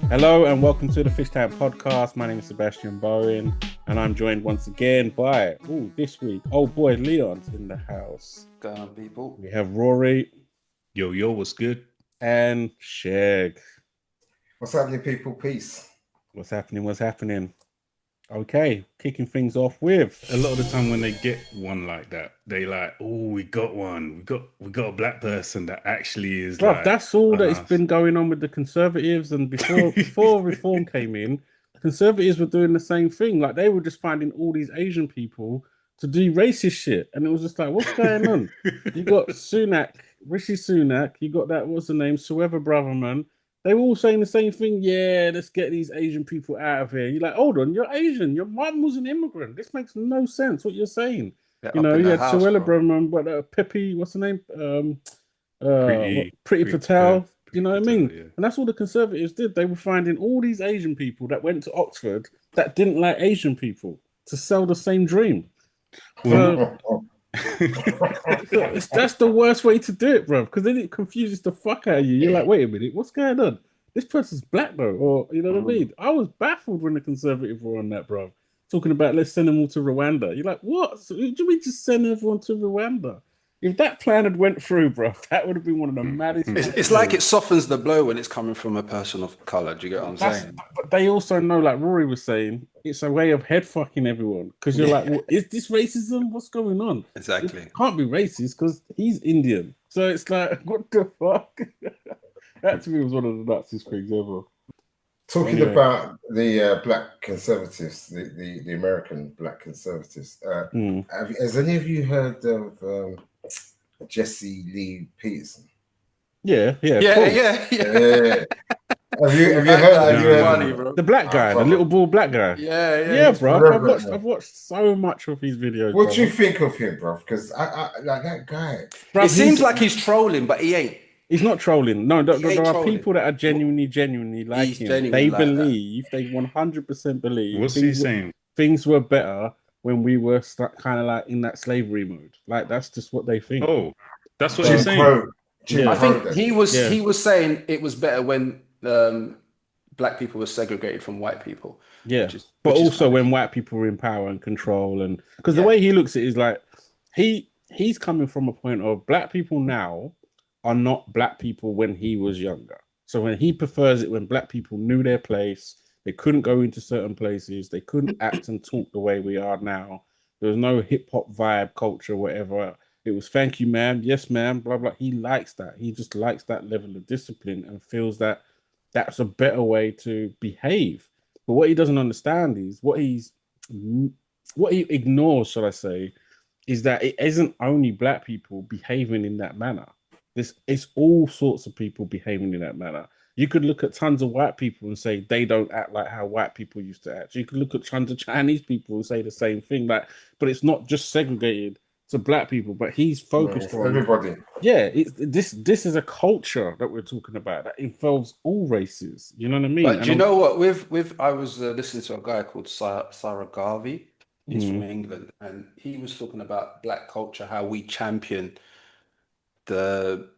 Hello and welcome to the Fishtank Podcast. My name is Sebastian Bowen and I'm joined once again by, this week, old boy Leon's in the house. What's going on, people? We have Rory. Yo, what's good? And Sheg. What's happening, people? Peace. What's happening? Okay, kicking things off with... A lot of the time when they get one like that, they like, we got one. We got a black person that actually is like... That's all that it's been going on with the conservatives, and before reform came in, conservatives were doing the same thing. Like, they were just finding all these Asian people to do racist shit. And it was just like, what's going on? You got Rishi Sunak, you got that, what's the name, Sueva Braverman. They were all saying the same thing. Yeah, let's get these Asian people out of here. You're like, hold on, you're Asian. Your mum was an immigrant. This makes no sense what you're saying. Yeah, you know, you had Suella Braverman, but Pippi, what's the name? Pretty Patel. You know what I mean? Yeah. And that's all the conservatives did. They were finding all these Asian people that went to Oxford that didn't like Asian people to sell the same dream. That's the worst way to do it, bro, because then it confuses the fuck out of you. You're like, wait a minute, what's going on? This person's black though, or you know what I mean? I was baffled when the conservatives were on that, bro, talking about let's send them all to Rwanda. You're like, what? So, do you mean just send everyone to Rwanda? If that plan had went through, bro, that would have been one of the maddest. It's like it softens the blow when it's coming from a person of color. Do you get what I'm saying? But they also know, like Rory was saying, it's a way of head fucking everyone, because you're like, well, is this racism? What's going on? Exactly. It can't be racist because he's Indian. So it's like, what the fuck? That to me was one of the nastiest things ever. Talking about the black conservatives, the American black conservatives. Has any of you heard of Jesse Lee Peterson? Yeah. Have you heard the black guy, the little bald black guy? Yeah, bro. I've watched so much of his videos. What do you think of him, bro? Because I like that guy. It seems like he's trolling, but he ain't. He's not trolling. No, there are people that are genuinely like him. They believe, they 100% believe. What's he saying? Things were better when we were kind of like in that slavery mode. Like, that's just what they think. Oh, that's what he's saying. I think he was saying it was better when black people were segregated from white people. Yeah, but also when white people were in power and control, and because the way he looks at it is like he's coming from a point of black people now are not black people when he was younger. So when he prefers it when black people knew their place, they couldn't go into certain places, they couldn't act and talk the way we are now. There was no hip hop vibe, culture, whatever. It was thank you, ma'am, yes, ma'am, blah, blah. He likes that. He just likes that level of discipline and feels that that's a better way to behave. But what he doesn't understand is what he ignores, shall I say, is that it isn't only black people behaving in that manner. It's all sorts of people behaving in that manner. You could look at tons of white people and say they don't act like how white people used to act. You could look at tons of Chinese people and say the same thing. But it's not just segregated to black people, but he's focused on everybody. Yeah, this is a culture that we're talking about that involves all races. You know what I mean? But you know what? I was listening to a guy called Sarah Garvey. He's from England, and he was talking about black culture, how we champion the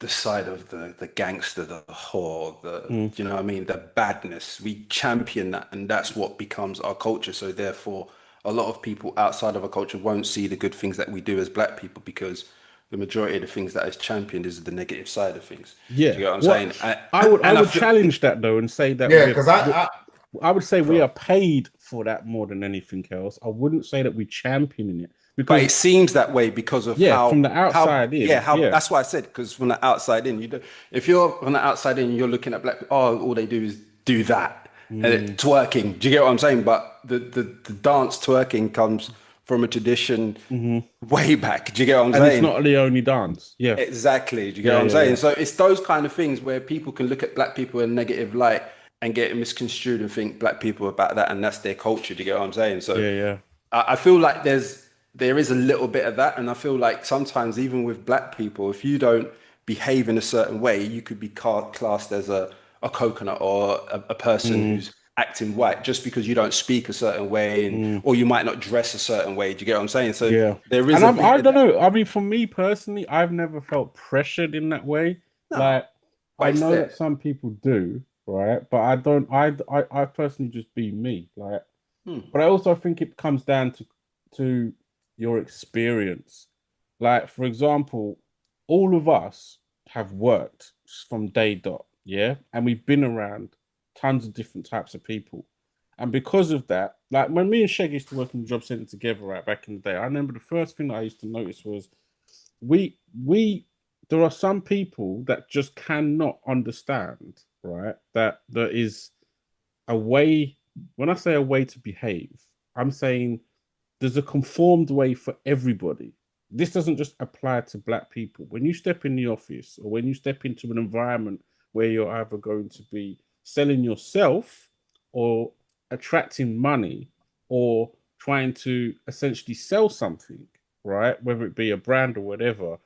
side of the gangster, the whore, you know what I mean, the badness. We champion that, and that's what becomes our culture. So therefore, a lot of people outside of our culture won't see the good things that we do as black people, because the majority of the things that is championed is the negative side of things. Yeah, do you get what I'm saying? I would challenge that though and say that. Yeah, because I would say we are paid for that more than anything else. I wouldn't say that we're championing it. But it seems that way because of how from the outside in. That's why I said, because from the outside in, if you're from the outside in, you're looking at black people, all they do is do that. And twerking. Do you get what I'm saying? But the dance twerking comes from a tradition way back. Do you get what I'm saying? It's not the only dance. Yeah. Exactly. Do you get what I'm saying? Yeah. So it's those kind of things where people can look at black people in a negative light and get misconstrued and think black people are about that and that's their culture. Do you get what I'm saying? So I feel like there is a little bit of that, and I feel like sometimes even with black people, if you don't behave in a certain way, you could be classed as a coconut or a person who's acting white just because you don't speak a certain way, or you might not dress a certain way. Do you get what I'm saying? So there is. And I don't know. I mean, for me personally, I've never felt pressured in that way. No. Like I know that some people do, right? But I don't. I personally just be me, like. But I also think it comes down to your experience. Like, for example, all of us have worked from day dot, yeah, and we've been around tons of different types of people. And because of that, like when me and Sheg used to work in the job centre together, right back in the day, I remember the first thing that I used to notice was we there are some people that just cannot understand, right? That there is a way, when I say a way to behave, I'm saying there's a conformed way for everybody. This doesn't just apply to black people. When you step in the office or when you step into an environment where you're either going to be selling yourself or attracting money or trying to essentially sell something, right? Whether it be a brand or whatever,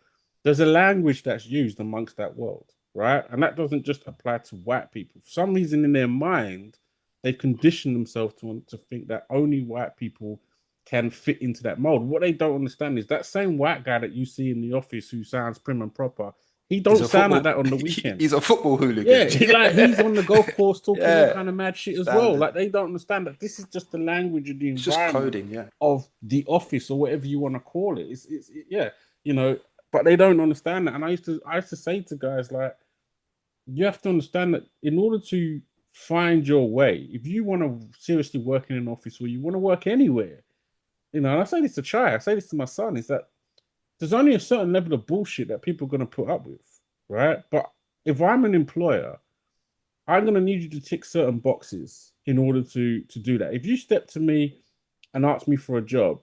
there's a language that's used amongst that world, right? And that doesn't just apply to white people. For some reason in their mind, they've conditioned themselves to think that only white people can fit into that mold. What they don't understand is that same white guy that you see in the office who sounds prim and proper, he don't sound like that on the weekend. He's a football hooligan. Yeah, like he's on the golf course talking all kind of mad shit as well. Like they don't understand that this is just the language of the environment, just coding, of the office or whatever you want to call it. It's you know, but they don't understand that. And I used to say to guys, like, you have to understand that in order to find your way, if you want to seriously work in an office or you want to work anywhere, you know, and I say this to Chai, I say this to my son, is that there's only a certain level of bullshit that people are going to put up with, right? But if I'm an employer, I'm going to need you to tick certain boxes in order to do that. If you step to me and ask me for a job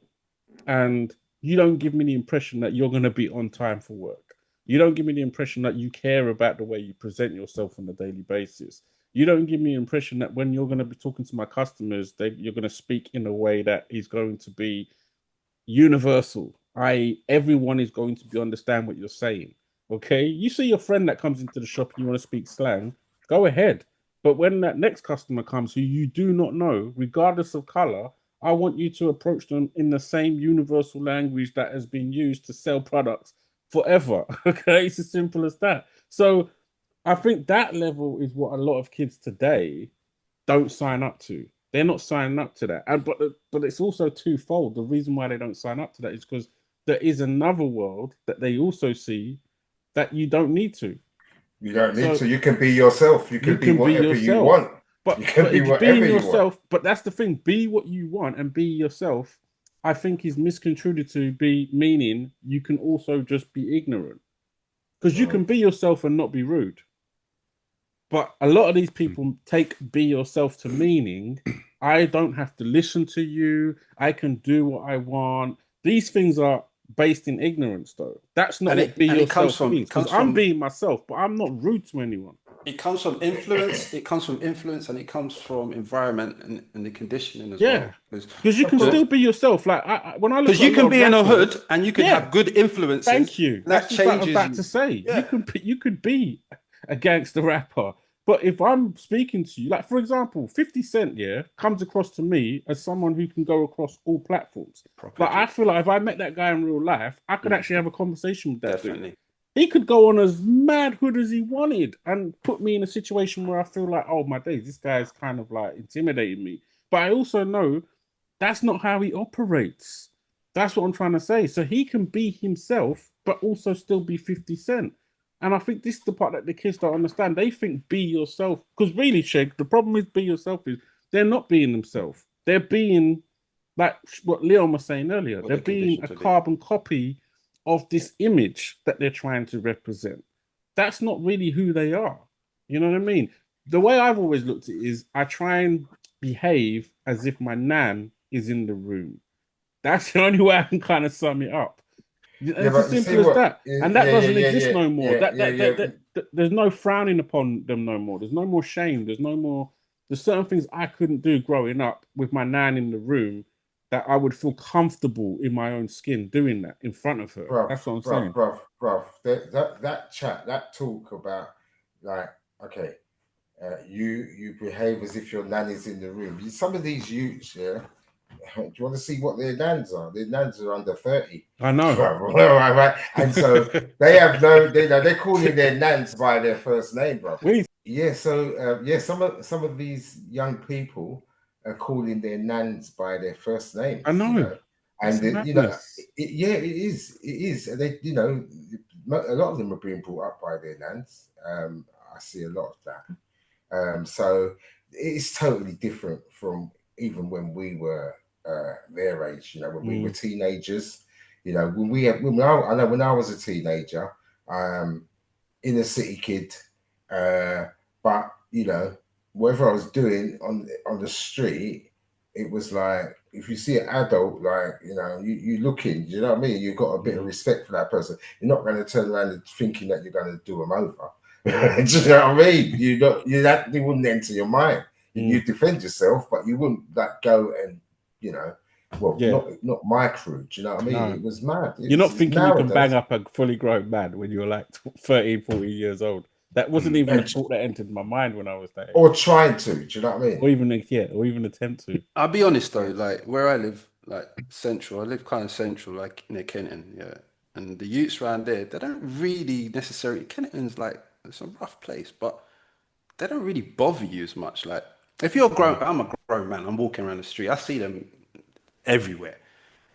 and you don't give me the impression that you're going to be on time for work, you don't give me the impression that you care about the way you present yourself on a daily basis, you don't give me the impression that when you're going to be talking to my customers, you're going to speak in a way that is going to be universal, i.e., everyone is going to understand what you're saying. Okay, you see your friend that comes into the shop and you want to speak slang, go ahead. But when that next customer comes who you do not know, regardless of color, I want you to approach them in the same universal language that has been used to sell products forever. Okay, it's as simple as that. So I think that level is what a lot of kids today don't sign up to. They're not signing up to that. But it's also twofold. The reason why they don't sign up to that is because there is another world that they also see that you don't need to. You don't need to. You can be yourself. You can be whatever you want. But you can be whatever you want. But that's the thing. Be what you want and be yourself, I think, is misconstrued to be meaning you can also just be ignorant. Because you can be yourself and not be rude. But a lot of these people take be yourself to meaning I don't have to listen to you. I can do what I want. These things are based in ignorance, though. That's not what be yourself means. Because I'm being myself, but I'm not rude to anyone. It comes from influence. And it comes from environment and the conditioning as well. Because you can still be yourself. Like when I look, because you can be in a hood and you can have good influences. Thank you. That changes. What I'm about to say. You could be a gangster rapper. But if I'm speaking to you, like, for example, 50 Cent, comes across to me as someone who can go across all platforms. But I feel like if I met that guy in real life, I could actually have a conversation with that dude. He could go on as mad hood as he wanted and put me in a situation where I feel like, oh, my days, this guy's kind of like intimidating me. But I also know that's not how he operates. That's what I'm trying to say. So he can be himself, but also still be 50 Cent. And I think this is the part that the kids don't understand. They think be yourself. Because really, Sheg, the problem with be yourself is they're not being themselves. They're being, like what Leon was saying earlier, they're being a carbon copy of this image that they're trying to represent. That's not really who they are. You know what I mean? The way I've always looked at it is I try and behave as if my nan is in the room. That's the only way I can kind of sum it up. It's as simple as that. And that doesn't exist no more. There's no frowning upon them no more. There's no more shame. There's certain things I couldn't do growing up with my nan in the room that I would feel comfortable in my own skin doing that in front of her. That's what I'm saying. Bruv, that chat, that talk about, like, okay, you behave as if your nan is in the room. Some of these youths, do you want to see what their nans are? Their nans are under 30. I know. Right. And so they have they're calling their nans by their first name, bro. Yeah, so some of these young people are calling their nans by their first name. I know. And it is. They, a lot of them are being brought up by their nans. I see a lot of that. So it's totally different from even when we were their age. When we were teenagers. When I was a teenager, inner city kid, but whatever I was doing on the street, it was like, if you see an adult, like, you looking, you know what I mean? You've got a bit of respect for that person. You're not going to turn around and thinking that you're going to do them over. Do you know what I mean? That wouldn't enter your mind. You defend yourself, but you wouldn't go and, not my crew. Do you know what I mean? No. It was mad. You're not thinking nowadays, you can bang up a fully grown man when you're like 13, 14 years old. That wasn't even a thought that entered my mind when I was that age. Or trying to, do you know what I mean? Or even attempt to. I'll be honest though, like where I live, like central, I live kind of central, like near Kenton, yeah. And the youths around there, they don't really necessarily, Kenton's like, it's a rough place, but they don't really bother you as much. Like, if you're grown, I'm a grown man, I'm walking around the street, I see them everywhere.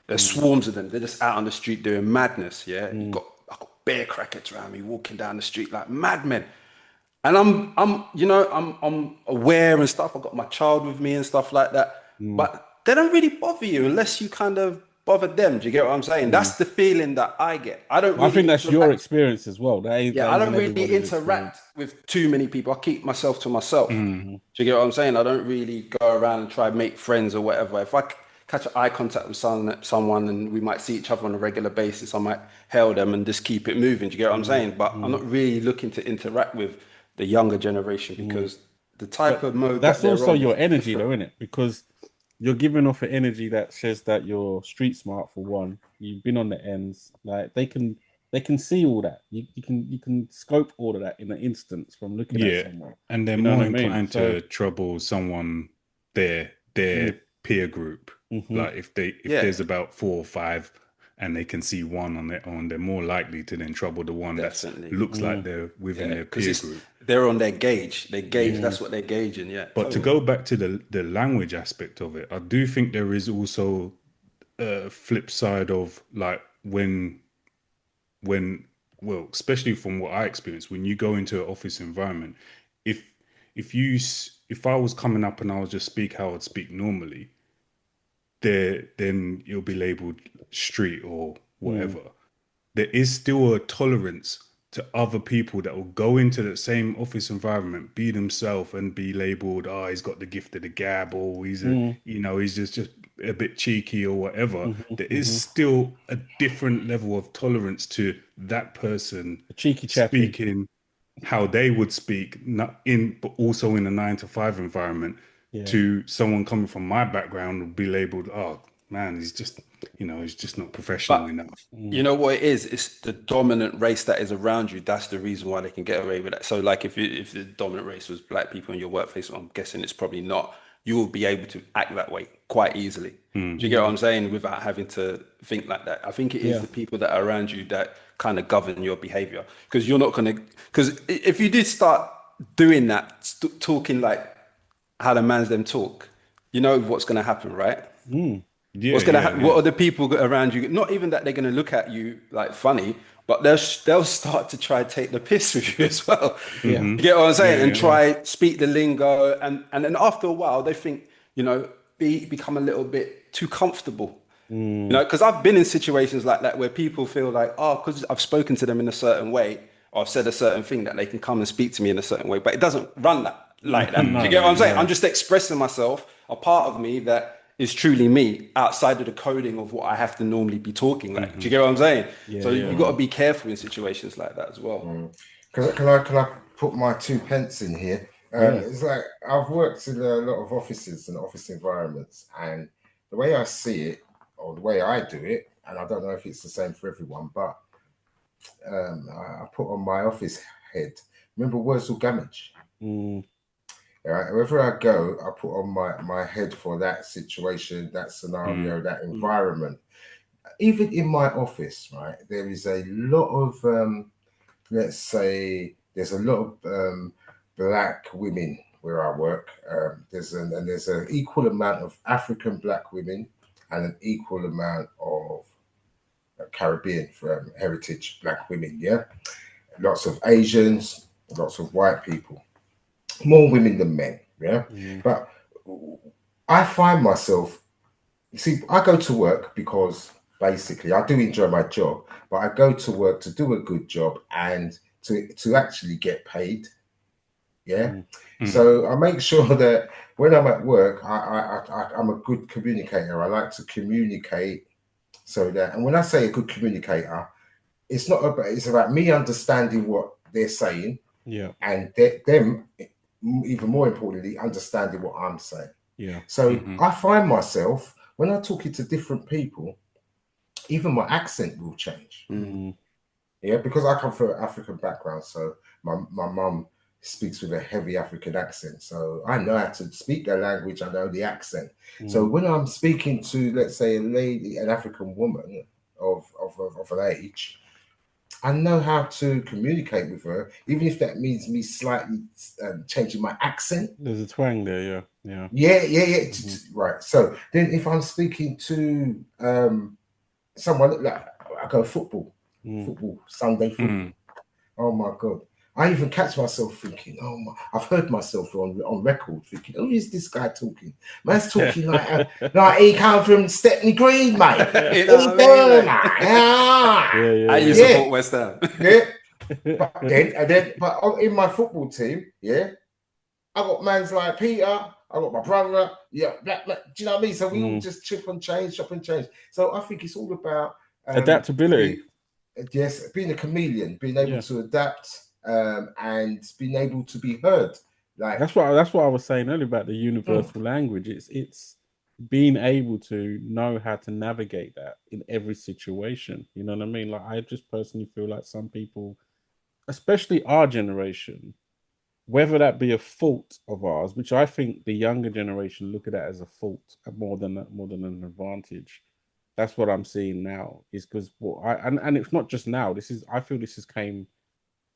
There's swarms of them, they're just out on the street doing madness, yeah. I've got bear crackers around me walking down the street like madmen. And I'm aware and stuff. I've got my child with me and stuff like that. But they don't really bother you unless you kind of bother them. Do you get what I'm saying? That's the feeling that I get. I think that's your experience as well. I don't really interact with too many people. I keep myself to myself. Do you get what I'm saying? I don't really go around and try to make friends or whatever. If I catch eye contact with someone and we might see each other on a regular basis, I might hail them and just keep it moving. Do you get what I'm saying? But I'm not really looking to interact with the younger generation because the type of mode that's also your energy though, isn't it? Because you're giving off an energy that says that you're street smart, for one. You've been on the ends. Like they can see all that. You can scope all of that in an instant from looking at someone. And they're more inclined to trouble someone their peer group. Like if there's about 4 or 5 and they can see one on their own, they're more likely to then trouble the one that looks like they're within their peer group. They're on their gauge. They gauge. That's what they're gauging. Yeah. But to go back to the language aspect of it, I do think there is also a flip side of like when especially from what I experienced, when you go into an office environment, if I was coming up and I would just speak how I'd speak normally, then you'll be labeled street or whatever. There is still a tolerance to other people that will go into the same office environment, be themselves, and be labeled, he's got the gift of the gab, or he's he's just a bit cheeky or whatever. There is still a different level of tolerance to that person, a cheeky chappy, speaking how they would speak, but also in a 9-to-5 environment. To someone coming from my background would be labeled, man, he's just not professional enough. You know what it is? It's the dominant race that is around you. That's the reason why they can get away with that. So like if the dominant race was black people in your workplace, I'm guessing it's probably not, you will be able to act that way quite easily. Do you get what I'm saying? Without having to think like that. I think it is the people that are around you that kind of govern your behavior. Because you're not going to, because if you did start doing that, talking like how the man's them talk, you know what's going to happen, right? What's going to happen? What are the people around you? Not even that they're going to look at you like funny, but they'll start to try to take the piss with you as well. You get what I'm saying? And try speak the lingo, and then after a while they think, become a little bit too comfortable. Because I've been in situations like that where people feel like, because I've spoken to them in a certain way, or I've said a certain thing, that they can come and speak to me in a certain way, but it doesn't run like that. Do you get what I'm saying? I'm just expressing myself, a part of me that is truly me, outside of the coding of what I have to normally be talking like. Do you get what I'm saying? You've got to be careful in situations like that as well. Can I put my 2 pence in here? It's like I've worked in a lot of offices and office environments, and the way I see it, or the way I do it, and I don't know if it's the same for everyone, but I put on my office head. Remember Wurzel Gummidge? Right? Wherever I go, I put on my head for that situation, that scenario, that environment. Even in my office, right, there is a lot of, let's say, there's a lot of black women where I work. There's an equal amount of African black women and an equal amount of Caribbean heritage black women. Yeah, lots of Asians, lots of white people, more women than men. Yeah, but I find myself. You see, I go to work because basically I do enjoy my job, but I go to work to do a good job and to actually get paid. Yeah. So I make sure that when I'm at work, I'm a good communicator. I like to communicate so that, and when I say a good communicator, it's about me understanding what they're saying, and them, even more importantly, understanding what I'm saying. Yeah. So I find myself when I'm talking to different people, even my accent will change. Yeah, because I come from an African background, so my mum speaks with a heavy African accent, so I know how to speak their language. I know the accent. So when I'm speaking to, let's say, a lady, an African woman of an age, I know how to communicate with her, even if that means me slightly changing my accent. There's a twang there, yeah. Right. So then, if I'm speaking to someone like I go football, Sunday football. Oh my God. I even catch myself thinking, oh my, I've heard myself on record thinking, who is this guy talking? Man's talking like he come from Stepney Green, mate. You know what I mean, mate? I used to support West Ham. But in my football team, I got mans like Peter, I got my brother, black, do you know what I mean? So we all just chop and change. So I think it's all about adaptability. Being a chameleon, being able to adapt and being able to be heard. Like that's what I was saying earlier about the universal language. It's being able to know how to navigate that in every situation. You know what I mean? Like I just personally feel like some people, especially our generation, whether that be a fault of ours, which I think the younger generation look at that as a fault more than an advantage. That's what I'm seeing now. Is because and it's not just now. I feel this has came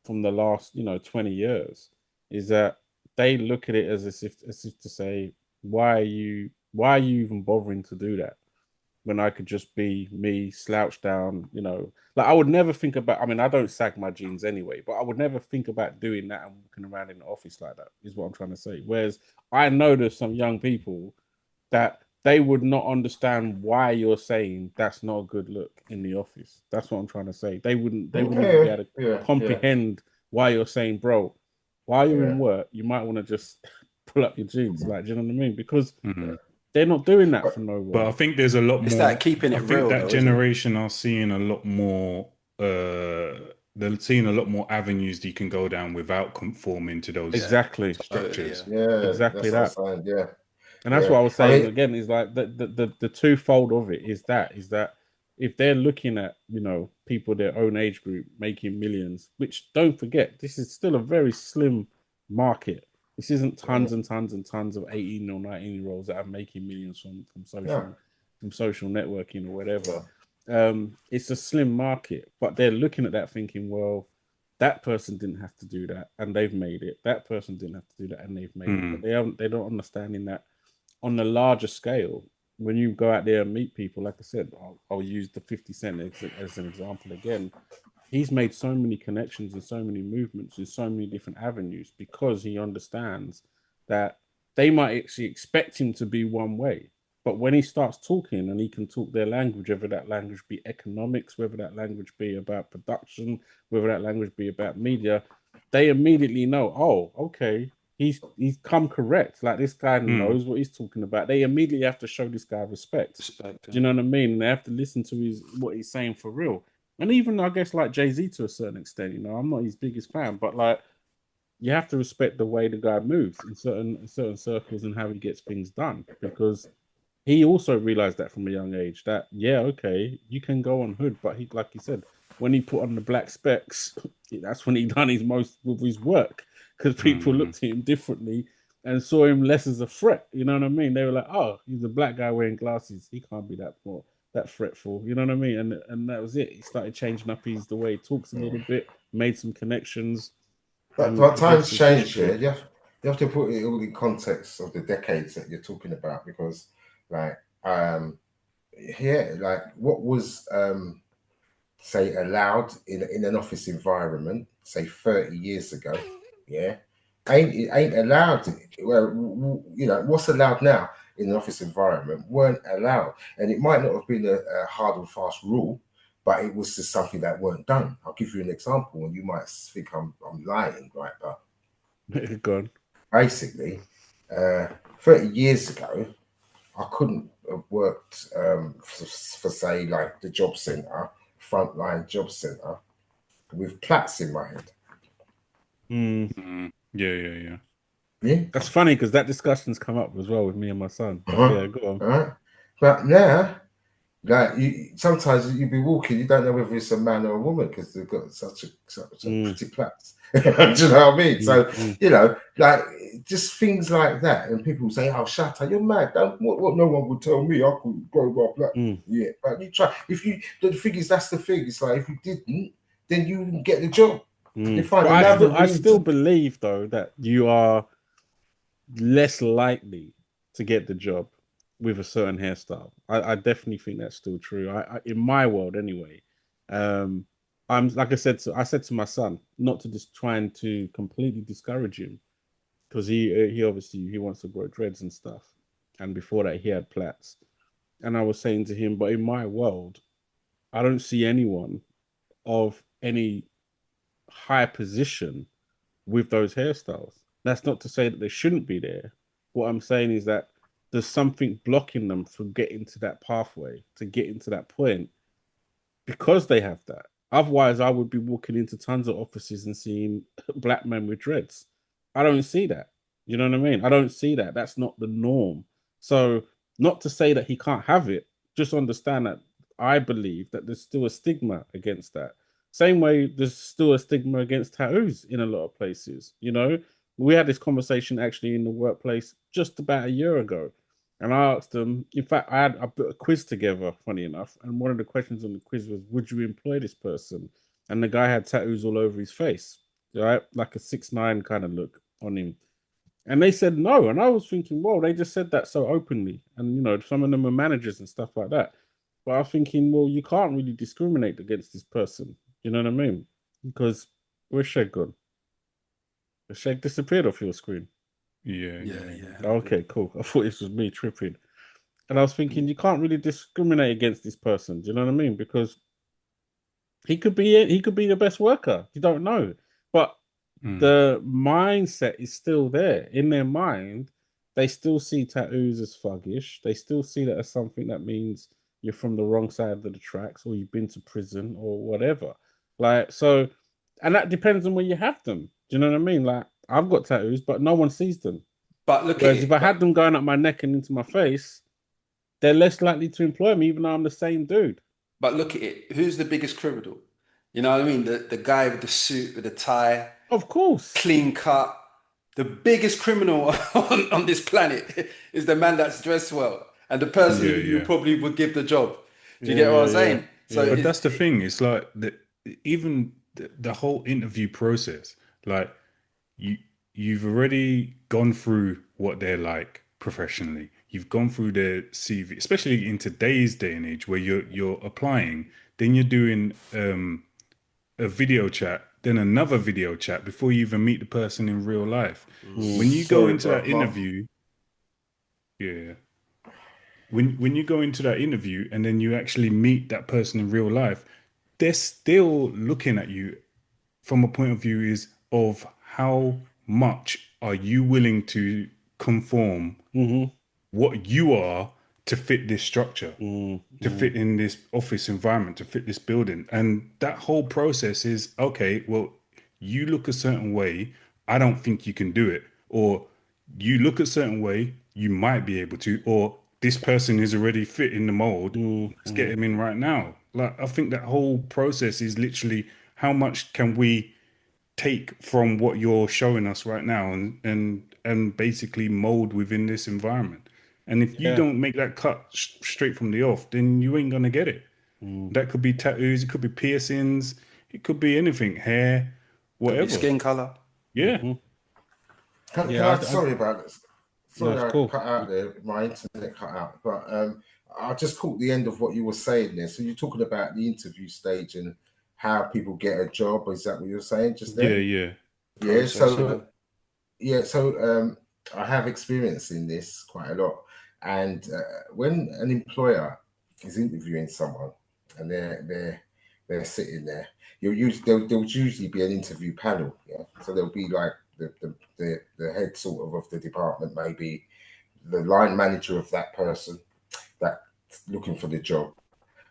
from the last 20 years. Is that they look at it as if to say, why are you even bothering to do that when I could just be me, slouch down, like I would never think about, I mean, I don't sag my jeans anyway, but I would never think about doing that and walking around in the office like that, is what I'm trying to say. Whereas I know there's some young people that they would not understand why you're saying that's not a good look in the office. That's what I'm trying to say. They wouldn't be able to comprehend why you're saying, bro, while you're in work, you might want to just pull up your jeans. Like, do you know what I mean? Because they're not doing that for no one. But I think there's a lot more. It's that keeping it real. That generation are seeing a lot more. They're seeing a lot more avenues that you can go down without conforming to those structures. Exactly that. And that's what I was saying again. Is like the twofold of it is that if they're looking at people their own age group making millions, which don't forget, this is still a very slim market. This isn't tons and tons and tons of 18 or 19-year-olds that are making millions from social networking or whatever. It's a slim market, but they're looking at that thinking, well, that person didn't have to do that and they've made it. That person didn't have to do that and they've made it. But they don't understanding that on the larger scale, when you go out there and meet people, like I said, I'll use the 50 Cent as an example again. He's made so many connections and so many movements in so many different avenues because he understands that they might actually expect him to be one way. But when he starts talking and he can talk their language, whether that language be economics, whether that language be about production, whether that language be about media, they immediately know, oh, okay, he's come correct. Like this guy knows what he's talking about. They immediately have to show this guy respect. Do you know what I mean? And they have to listen to what he's saying for real. And even, I guess, like Jay-Z to a certain extent, I'm not his biggest fan, but like, you have to respect the way the guy moves in certain circles and how he gets things done, because he also realized that from a young age that, okay, you can go on hood, but he, like he said, when he put on the black specs, that's when he done his most with his work, because people looked at him differently and saw him less as a threat. You know what I mean? They were like, oh, he's a black guy wearing glasses. He can't be that fretful. You know what I mean? And that was it. He started changing up the way he talks a little bit, made some connections. But times change, yeah. You have to put it all in context of the decades that you're talking about, because like like what was say allowed in an office environment, say 30 years ago, yeah, ain't allowed. Well, you know, what's allowed now in an office environment weren't allowed, and it might not have been a hard and fast rule, but it was just something that weren't done. I'll give you an example, and you might think I'm lying, right? But go on. Basically, 30 years ago, I couldn't have worked for say like the job centre, frontline job centre, with plaits in my head. Yeah. That's funny because that discussion's come up as well with me and my son. Yeah, go on. Right. But now, like sometimes you'll be walking, you don't know whether it's a man or a woman because they've got such a pretty plaits. Do you know what I mean? So you know, like just things like that, and people say, "Oh, shut up, you're mad." What no one would tell me. I could grow my black. Yeah, but you try. The thing is, that's the thing. It's like if you didn't, then you wouldn't get the job. You find I still believe though that you are less likely to get the job with a certain hairstyle. I definitely think that's still true. I in my world anyway. I'm like I said to my son not to just trying to completely discourage him, because he obviously he wants to grow dreads and stuff, and before that he had plaits, and I was saying to him, but in my world, I don't see anyone of any high position with those hairstyles. That's not to say that they shouldn't be there. What I'm saying is that there's something blocking them from getting to that pathway, to get into that point, because they have that. Otherwise, I would be walking into tons of offices and seeing black men with dreads. I don't see that. You know what I mean? I don't see that. That's not the norm. So, not to say that he can't have it, just understand that I believe that there's still a stigma against that. Same way there's still a stigma against tattoos in a lot of places. You know, we had this conversation actually in the workplace just about a year ago. And I asked them, in fact, I put a quiz together, funny enough. And one of the questions on the quiz was, would you employ this person? And the guy had tattoos all over his face, right? Like a 6ix9ine kind of look on him. And they said no. And I was thinking, well, they just said that so openly. And, you know, some of them are managers and stuff like that. But I'm thinking, well, you can't really discriminate against this person. You know what I mean? Because where's Sheg gone? The Sheg disappeared off your screen. Yeah. Okay, cool. I thought this was me tripping. And I was thinking, you can't really discriminate against this person. Do you know what I mean? Because he could be the best worker. You don't know. But the mindset is still there. In their mind, they still see tattoos as thuggish. They still see that as something that means you're from the wrong side of the tracks, or you've been to prison or whatever. Like, so, and that depends on where you have them. Do you know what I mean? Like, I've got tattoos, but no one sees them. But look, whereas if I had them going up my neck and into my face, they're less likely to employ me, even though I'm the same dude. But look at it. Who's the biggest criminal? You know what I mean? The guy with the suit, with the tie. Of course. Clean cut. The biggest criminal on this planet is the man that's dressed well. And the person you probably would give the job. Do you get what I'm saying? So but that's the thing. It's like even the whole interview process, like you've already gone through what they're like professionally. You've gone through their CV, especially in today's day and age where you're applying, then you're doing a video chat, then another video chat before you even meet the person in real life. When you go into that interview, when you go into that interview and then you actually meet that person in real life, they're still looking at you from a point of view of how much are you willing to conform what you are to fit this structure, to fit in this office environment, to fit this building. And that whole process is, okay, well, you look a certain way, I don't think you can do it. Or you look a certain way, you might be able to, or this person is already fit in the mold, let's get him in right now. Like, I think that whole process is literally how much can we take from what you're showing us right now and and basically mold within this environment. And if you don't make that cut straight from the off, then you ain't gonna get it. That could be tattoos, it could be piercings, it could be anything, hair, whatever. Skin color. Yeah. Sorry about this. Sorry, I cool. cut out there. My internet cut out, but I just caught the end of what you were saying there. So you're talking about the interview stage and how people get a job. Is that what you're saying just then? Yeah. So I have experience in this quite a lot. And when an employer is interviewing someone and they're sitting there, there'll usually be an interview panel. Yeah. So there'll be like the head sort of the department, maybe the line manager of that person that's looking for the job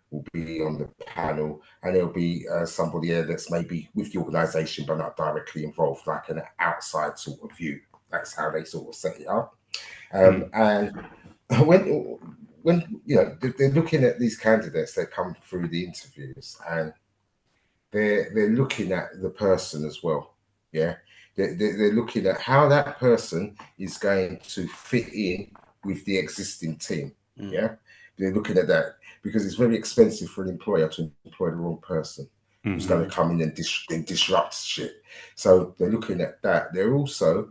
will be on the panel, and there'll be somebody there that's maybe with the organisation but not directly involved, like an outside sort of view. That's how they sort of set it up. And when they're looking at these candidates, they come through the interviews and they're looking at the person as well. Yeah. They're looking at how that person is going to fit in with the existing team. Yeah, they're looking at that because it's very expensive for an employer to employ the wrong person who's going to come in and disrupt shit. So they're looking at that. They're also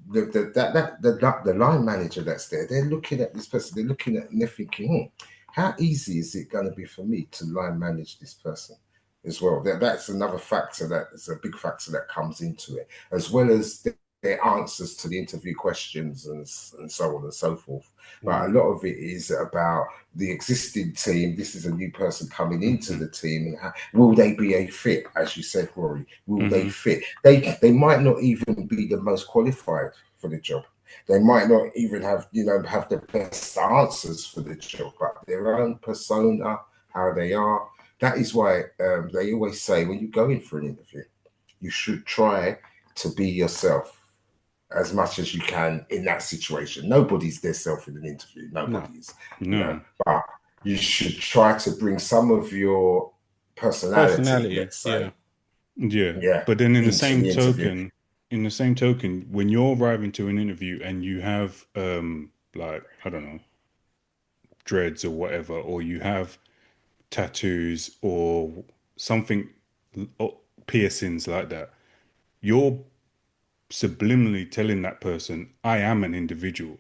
the line manager that's there. They're looking at this person. They're looking at and they're thinking, how easy is it going to be for me to line manage this person? As well, that's another factor that's a big factor that comes into it, as well as their answers to the interview questions and so on and so forth. But a lot of it is about the existing team. This is a new person coming into the team, and will they be a fit? As you said, Rory, will they fit? They might not even be the most qualified for the job. They might not even have the best answers for the job, but their own persona, how they are. That is why they always say when you go in for an interview, you should try to be yourself as much as you can in that situation. Nobody's their self in an interview. Nobody's. No. But you should try to bring some of your personality, let's say. Yeah. But then in the same token, when you're arriving to an interview and you have like, I don't know, dreads or whatever, or you have tattoos or something, or piercings like that, you're subliminally telling that person, I am an individual.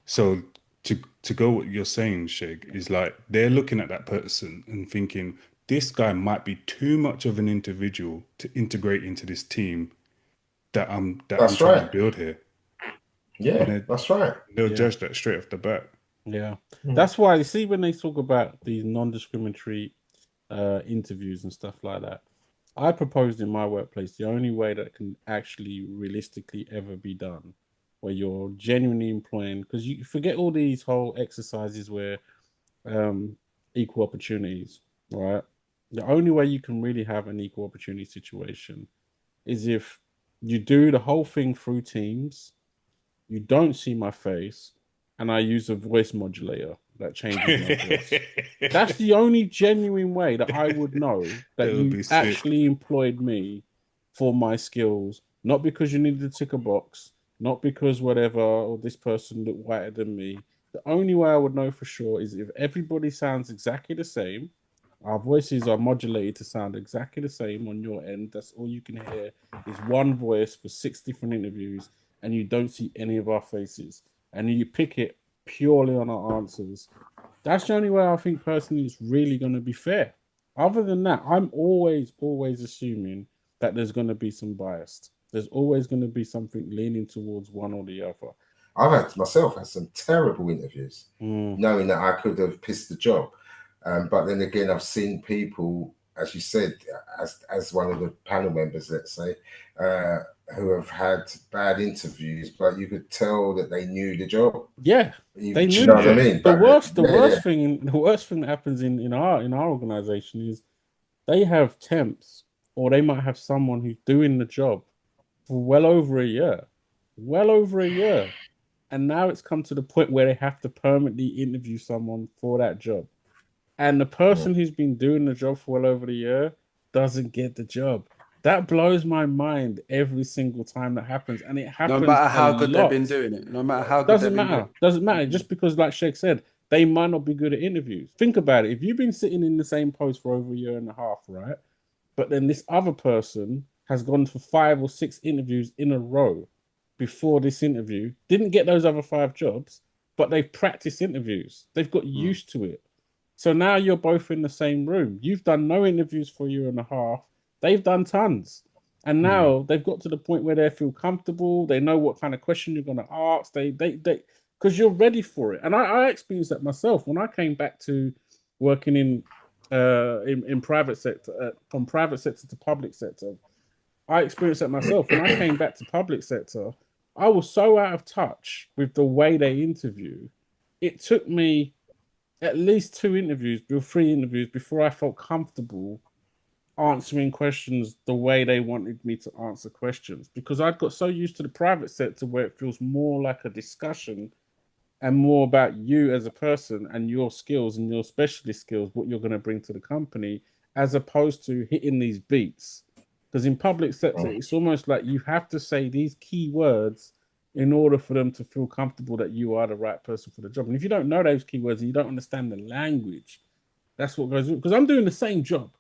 So to go what you're saying, Sheg, is like they're looking at that person and thinking, this guy might be too much of an individual to integrate into this team that I'm trying to build here. Yeah, that's right. They'll judge that straight off the bat. Yeah, that's why you see when they talk about these non-discriminatory interviews and stuff like that, I proposed in my workplace the only way that can actually realistically ever be done, where you're genuinely employing, because you forget all these whole exercises where equal opportunities, right? The only way you can really have an equal opportunity situation is if you do the whole thing through Teams, you don't see my face, and I use a voice modulator that changes my voice. That's the only genuine way that I would know that you actually employed me for my skills, not because you needed to tick a box, not because whatever, or this person looked whiter than me. The only way I would know for sure is if everybody sounds exactly the same, our voices are modulated to sound exactly the same on your end. That's all you can hear is one voice for 6 different interviews, and you don't see any of our faces. And you pick it purely on our answers. That's the only way I think personally it's really going to be fair. Other than that, I'm always assuming that there's going to be some bias. There's always going to be something leaning towards one or the other. I've had some terrible interviews, knowing that I could have pissed the job. But then again, I've seen people, as you said, as one of the panel members, let's say, who have had bad interviews, but you could tell that they knew the job. Yeah, they knew. You know what I mean? The worst thing that happens in our organization is they have temps, or they might have someone who's doing the job for well over a year, and now it's come to the point where they have to permanently interview someone for that job, and the person who's been doing the job for well over a year doesn't get the job. That blows my mind every single time that happens, and it happens. No matter how good they've been doing it, no matter how good doesn't matter. Doesn't matter. Just because, like Sheg said, they might not be good at interviews. Think about it. If you've been sitting in the same post for over a year and a half, right? But then this other person has gone for 5 or 6 interviews in a row before this interview, didn't get those other 5 jobs, but they've practiced interviews. They've got used to it. So now you're both in the same room. You've done no interviews for a year and a half. They've done tons. And now they've got to the point where they feel comfortable. They know what kind of question you're going to ask. They because you're ready for it. And I experienced that myself when I came back to working in private sector, from private sector to public sector. I experienced that myself when I came back to public sector. I was so out of touch with the way they interview. It took me at least 2 interviews, 3 interviews before I felt comfortable answering questions the way they wanted me to answer questions, because I'd got so used to the private sector where it feels more like a discussion and more about you as a person and your skills and your specialist skills, what you're going to bring to the company, as opposed to hitting these beats. Because in public sector, it's almost like you have to say these key words in order for them to feel comfortable that you are the right person for the job. And if you don't know those keywords and you don't understand the language, that's what goes on. Because I'm doing the same job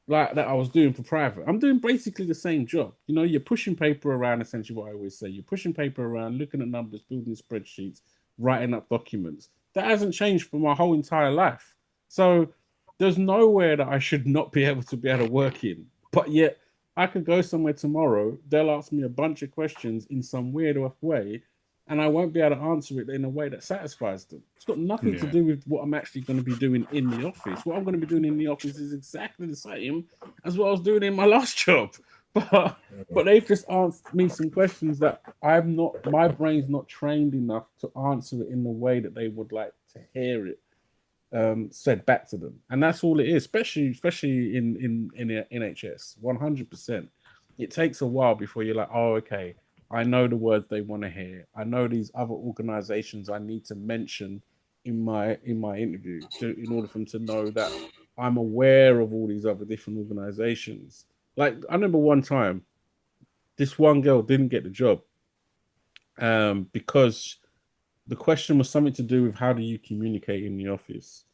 like that I was doing for private. I'm doing basically the same job. You know, you're pushing paper around, essentially what I always say. You're pushing paper around, looking at numbers, building spreadsheets, writing up documents. That hasn't changed for my whole entire life. So there's nowhere that I should not be able to work in. But yet I could go somewhere tomorrow, they'll ask me a bunch of questions in some weird way, and I won't be able to answer it in a way that satisfies them. It's got nothing to do with what I'm actually going to be doing in the office. What I'm going to be doing in the office is exactly the same as what I was doing in my last job. But they've just asked me some questions that my brain's not trained enough to answer it in the way that they would like to hear it said back to them. And that's all it is, especially in the NHS, 100%. It takes a while before you're like, oh, okay, I know the words they want to hear. I know these other organizations I need to mention in my interview in order for them to know that I'm aware of all these other different organizations. Like, I remember one time, this one girl didn't get the job because the question was something to do with how do you communicate in the office.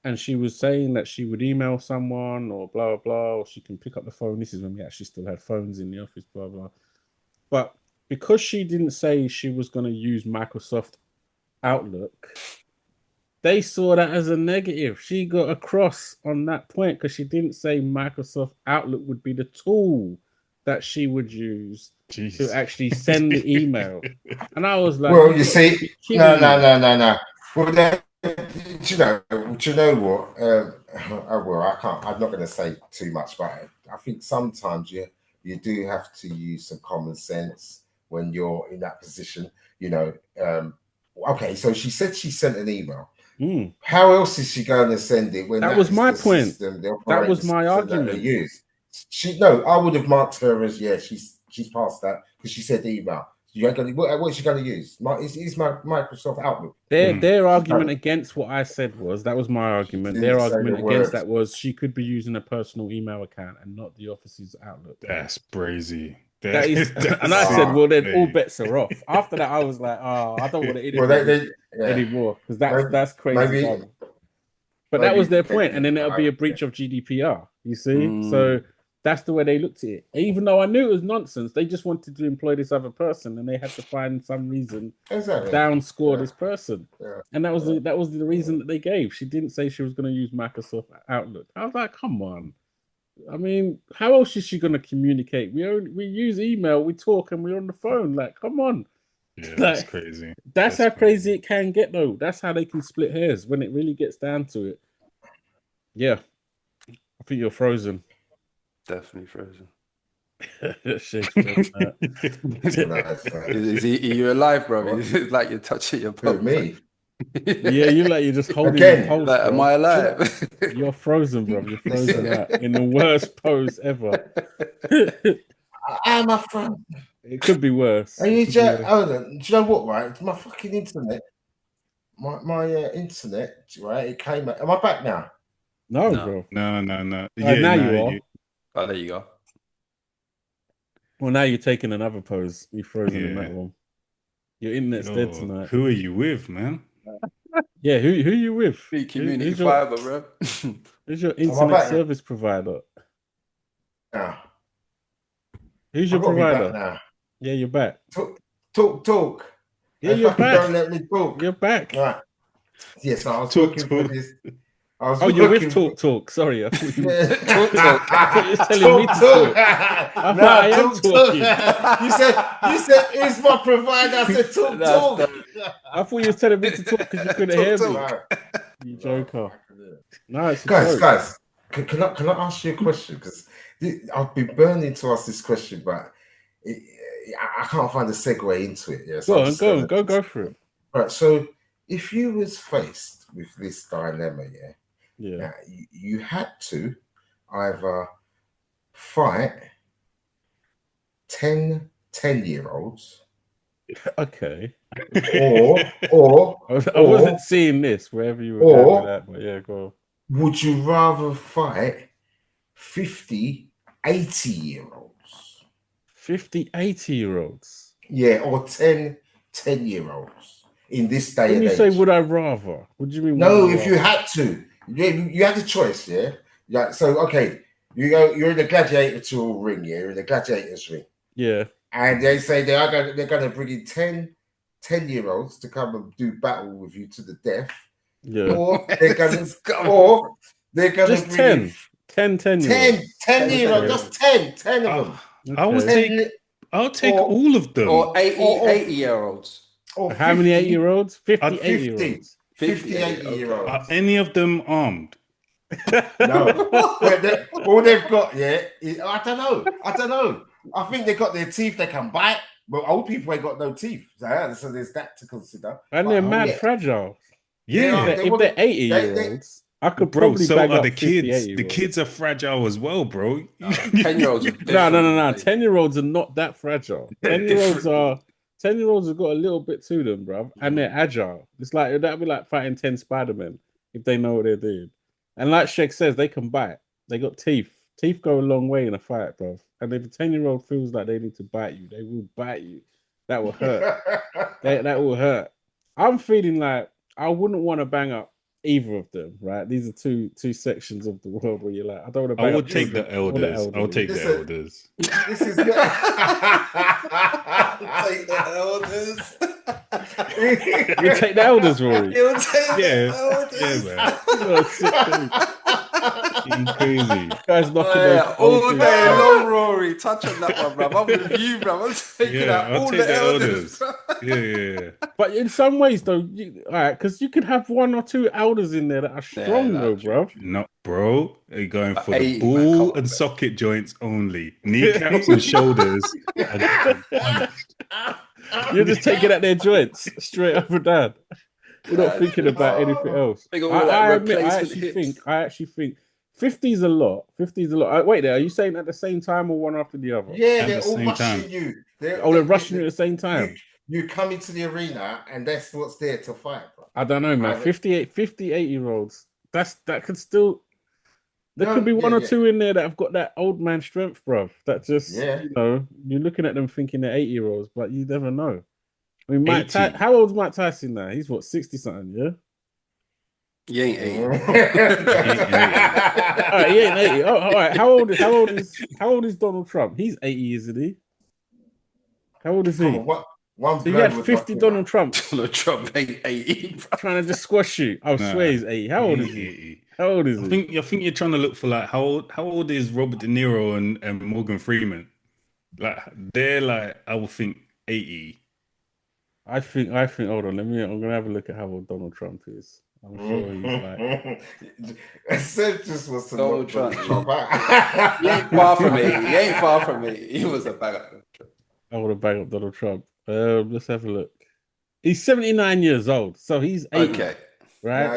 And she was saying that she would email someone or blah, blah, blah, or she can pick up the phone. This is when we actually still had phones in the office, blah, blah. But because she didn't say she was going to use Microsoft Outlook, they saw that as a negative. She got a cross on that point because she didn't say Microsoft Outlook would be the tool that she would use to actually send the email. And I was like, well, you see, no. Well, do you know what? I'm not going to say too much, but I think sometimes you do have to use some common sense when you're in that position. You know, okay. So she said she sent an email. How else is she going to send it when that was my point? System, that was my argument. I would have marked her as she's past that because she said email. You ain't gonna, what is she going to use? Is my Microsoft Outlook? Their argument against what I said that was my argument. Their argument against that was she could be using a personal email account and not the office's Outlook. That's crazy. And I said, well, then all bets are off. After that, I was like, I don't want to interview anymore because that's crazy. But that was their point, and then it'll be a breach of GDPR. You see, so that's the way they looked at it. Even though I knew it was nonsense, they just wanted to employ this other person, and they had to find some reason to downscore this person. And that was the reason that they gave. She didn't say she was going to use Microsoft Outlook. I was like, come on. I mean, how else is she going to communicate? We use email, we talk, and we're on the phone. Like, come on. Yeah, that's crazy. That's how crazy it can get, though. That's how they can split hairs when it really gets down to it. Yeah. I think you're frozen. Definitely frozen. Are you alive, bro? It's like you're touching your pulse. Me? Yeah, you're just holding your pulse. Like, am I alive? You're frozen, bro. You're frozen out in the worst pose ever. I'm a friend. It could be worse. Hold on. Do you know what, right? My fucking internet. My internet, right? It came out. Am I back now? No, bro. No. Yeah, now you are. Oh, there you go. Well, now you're taking another pose. You're frozen in that one. Your internet's dead tonight. Who are you with, man? Yeah, who you with? Community fiber, bro. Who's your internet service provider? Who's your provider? Now. Yeah, you're back. Talk. Yeah, you're back. Don't let me talk. You're back. Right. Yes, I was talking for this. You're with Talk. Sorry, I thought you were telling me to talk. I am talking. You said, "Who's my provider?" I said, "Talk." I thought you were telling me to talk because you couldn't hear me. You joker. No, it's guys. Can I ask you a question? Because I've been burning to ask this question, but I can't find a segue into it. Yeah, so go for it. Right. So, if you was faced with this dilemma, now, you had to either fight 10-year-olds. Okay. Or I wasn't seeing this wherever you were going with that, but yeah, go on. Would you rather fight 80-year-olds? 80-year-olds? Yeah, or 10-year-olds in this day and age. When you say would I rather, what do you mean? No, if you had to. You had a choice, yeah. So okay, you're in the gladiator ring, yeah. You're in the gladiators ring, yeah. And they say they're going to bring in 10-year-olds to come and do battle with you to the death. Yeah. Or they're going to just bring 10-year-olds. Just 10 of them. Okay. I'll take all of them. Or 80-year-olds. How many 80-year-olds? 50-80-year-olds. 50-80-year-olds. Are any of them armed? No. All they've got, I don't know. I think they got their teeth they can bite, but old people ain't got no teeth. So there's that to consider. And they're mad fragile. Yeah. If they're 80-year-olds, I could probably so bag are up the kids. 50-80-year-olds. The kids are fragile as well, bro. 10-year-olds. No. 10-year-olds are not that fragile. 10-year-olds have got a little bit to them, bro, and they're agile. It's like that'd be like fighting 10 Spider-Men if they know what they're doing. And like Sheg says, they can bite. They got teeth. Teeth go a long way in a fight, bro. And if a 10-year-old feels like they need to bite you, they will bite you. That will hurt. that will hurt. I'm feeling like I wouldn't want to bang up either of them, right? These are two sections of the world where you're like, I don't want to bang I would take the elders. I would take the elders. This is good. I'll take the elders. You take the elders, Rory. You'll take the elders. Yeah, man. Crazy. Guys knocking all day long, Rory. Touch on that one, bro. I'm with you, bro. I'm taking out all the elders. Yeah. But in some ways, though, all right, because you could have one or two elders in there that are strong, though, bro. No, bro. You're going for the ball and socket joints only. Kneecaps and shoulders. You're just taking out their joints straight up and down. You're not thinking about anything else. I actually think 50's a lot. 50's a lot. Wait there, are you saying at the same time or one after the other? Yeah, they're all rushing you. They're rushing you at the same time. You come into the arena and that's what's there to fight, bro. I don't know, man. 50-80-year-olds. That could still. There could be one or two in there that have got that old man strength, bro. That just, you're looking at them thinking they're 80-year-olds, but you never know. I mean, how old's Mike Tyson now? He's what, 60-something, yeah? He ain't 80. All right, he ain't 80. Oh, all right. How old is Donald Trump? He's 80, isn't he? How old is he? So you had 50 Donald Trump. Donald Trump ain't 80. Bro. Trying to just squash you. I swear he's 80. How old is he? How old is he? I think you're trying to look for like how old is Robert De Niro and Morgan Freeman? Like they're like, I would think 80. I think. Hold on, I'm gonna have a look at how old Donald Trump is. I'm sure he's like. Seth just was to Donald Trump. He ain't far from me. He was a bag up. I want to bang up Donald Trump. Let's have a look. He's 79 years old, so he's 80. Okay. Right? No,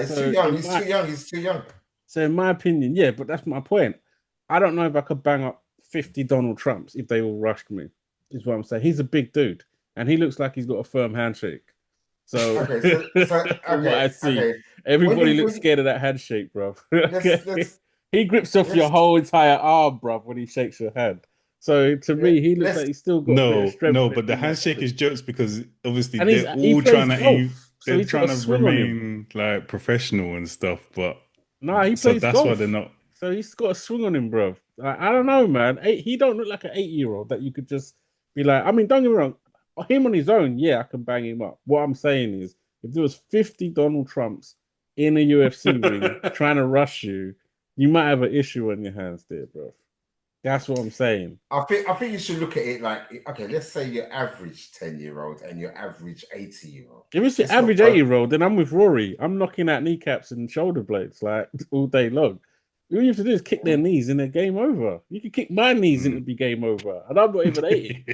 he's too young. He's too young. So in my opinion, yeah, but that's my point. I don't know if I could bang up 50 Donald Trumps if they all rushed me. Is what I'm saying. He's a big dude, and he looks like he's got a firm handshake. So, from what I see, everybody looks scared of that handshake, bro. He grips off your whole entire arm, bro, when he shakes your hand. So to me, he looks like he's still got a bit of strength. No, but the handshake is jokes because obviously and they're all trying to they're trying to remain like professional and stuff. But he plays that's golf. why they're not. So he's got a swing on him, bro. I don't know, man. He don't look like an 8-year-old that you could just be like. I mean, don't get me wrong. Him on his own, yeah, I can bang him up. What I'm saying is, if there was 50 Donald Trumps in a UFC ring trying to rush you, you might have an issue on your hands there, bro. That's what I'm saying. I think you should look at it like, okay, let's say your average 10-year-old and your average 80-year-old. If it's your average 8-year-old, then I'm with Rory. I'm knocking out kneecaps and shoulder blades like all day long. All you have to do is kick their knees and they're game over. You can kick my knees and it'd be game over. And I'm not even 80.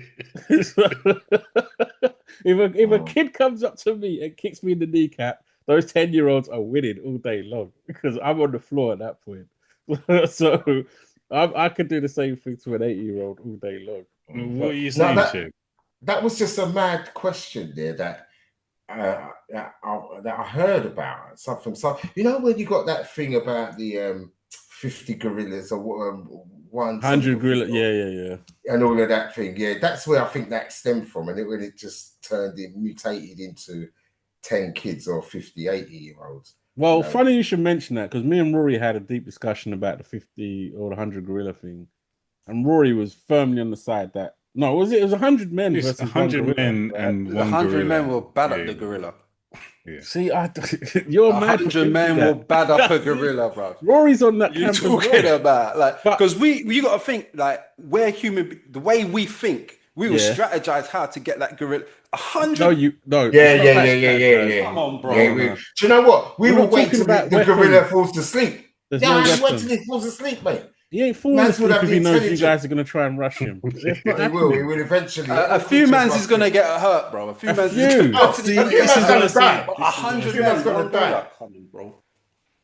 If a kid comes up to me and kicks me in the kneecap, those 10-year-olds are winning all day long because I'm on the floor at that point. So I could do the same thing to an 80-year-old all day long. What are you saying, Sheg? That was just a mad question there that I heard about. Something. So you know when you got that thing about the 50 gorillas or 100 gorillas, yeah, and all of that thing. Yeah, that's where I think that stemmed from, and when it just mutated into 10 kids or 50, 80-year-olds. Well, funny you should mention that because me and Rory had a deep discussion about the 50 or the 100 gorilla thing, and Rory was firmly on the side that it was 100 men versus 100 men and 100 men will bad up the gorilla. Yeah. See, you're 100 men will bad up a gorilla, bro. Rory's on that. You're talking about like because we got to think like we're human. The way we think, we will strategize how to get that gorilla. 100. Yeah. Come on, bro. Do you know what? We will wait till the gorilla falls to sleep. Wait till he falls asleep, mate. He ain't falling asleep if he knows you guys are going to try and rush him. He will eventually. A few mans is going to get hurt, bro. A few mans is going to die. 100 mans going to die. Bro.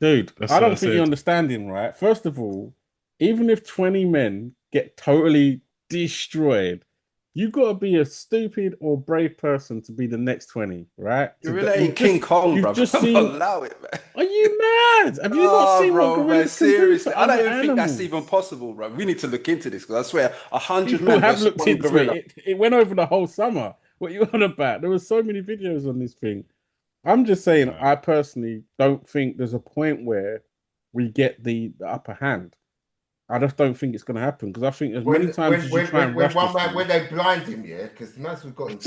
Dude, I don't think you're understanding, right? First of all, even if 20 men get totally destroyed, you got to be a stupid or brave person to be the next 20, right? Gorilla ain't King Kong, bro. Allow it, man. Are you mad? Have you not seen what gorillas seriously? I don't even think that's even possible, bro. We need to look into this because I swear 100 men have looked into it. It went over the whole summer. What are you on about? There were so many videos on this thing. I'm just saying, I personally don't think there's a point where we get the upper hand. I just don't think it's going to happen because I think as many times as you try and rush when they blind him, because the man's we've got him.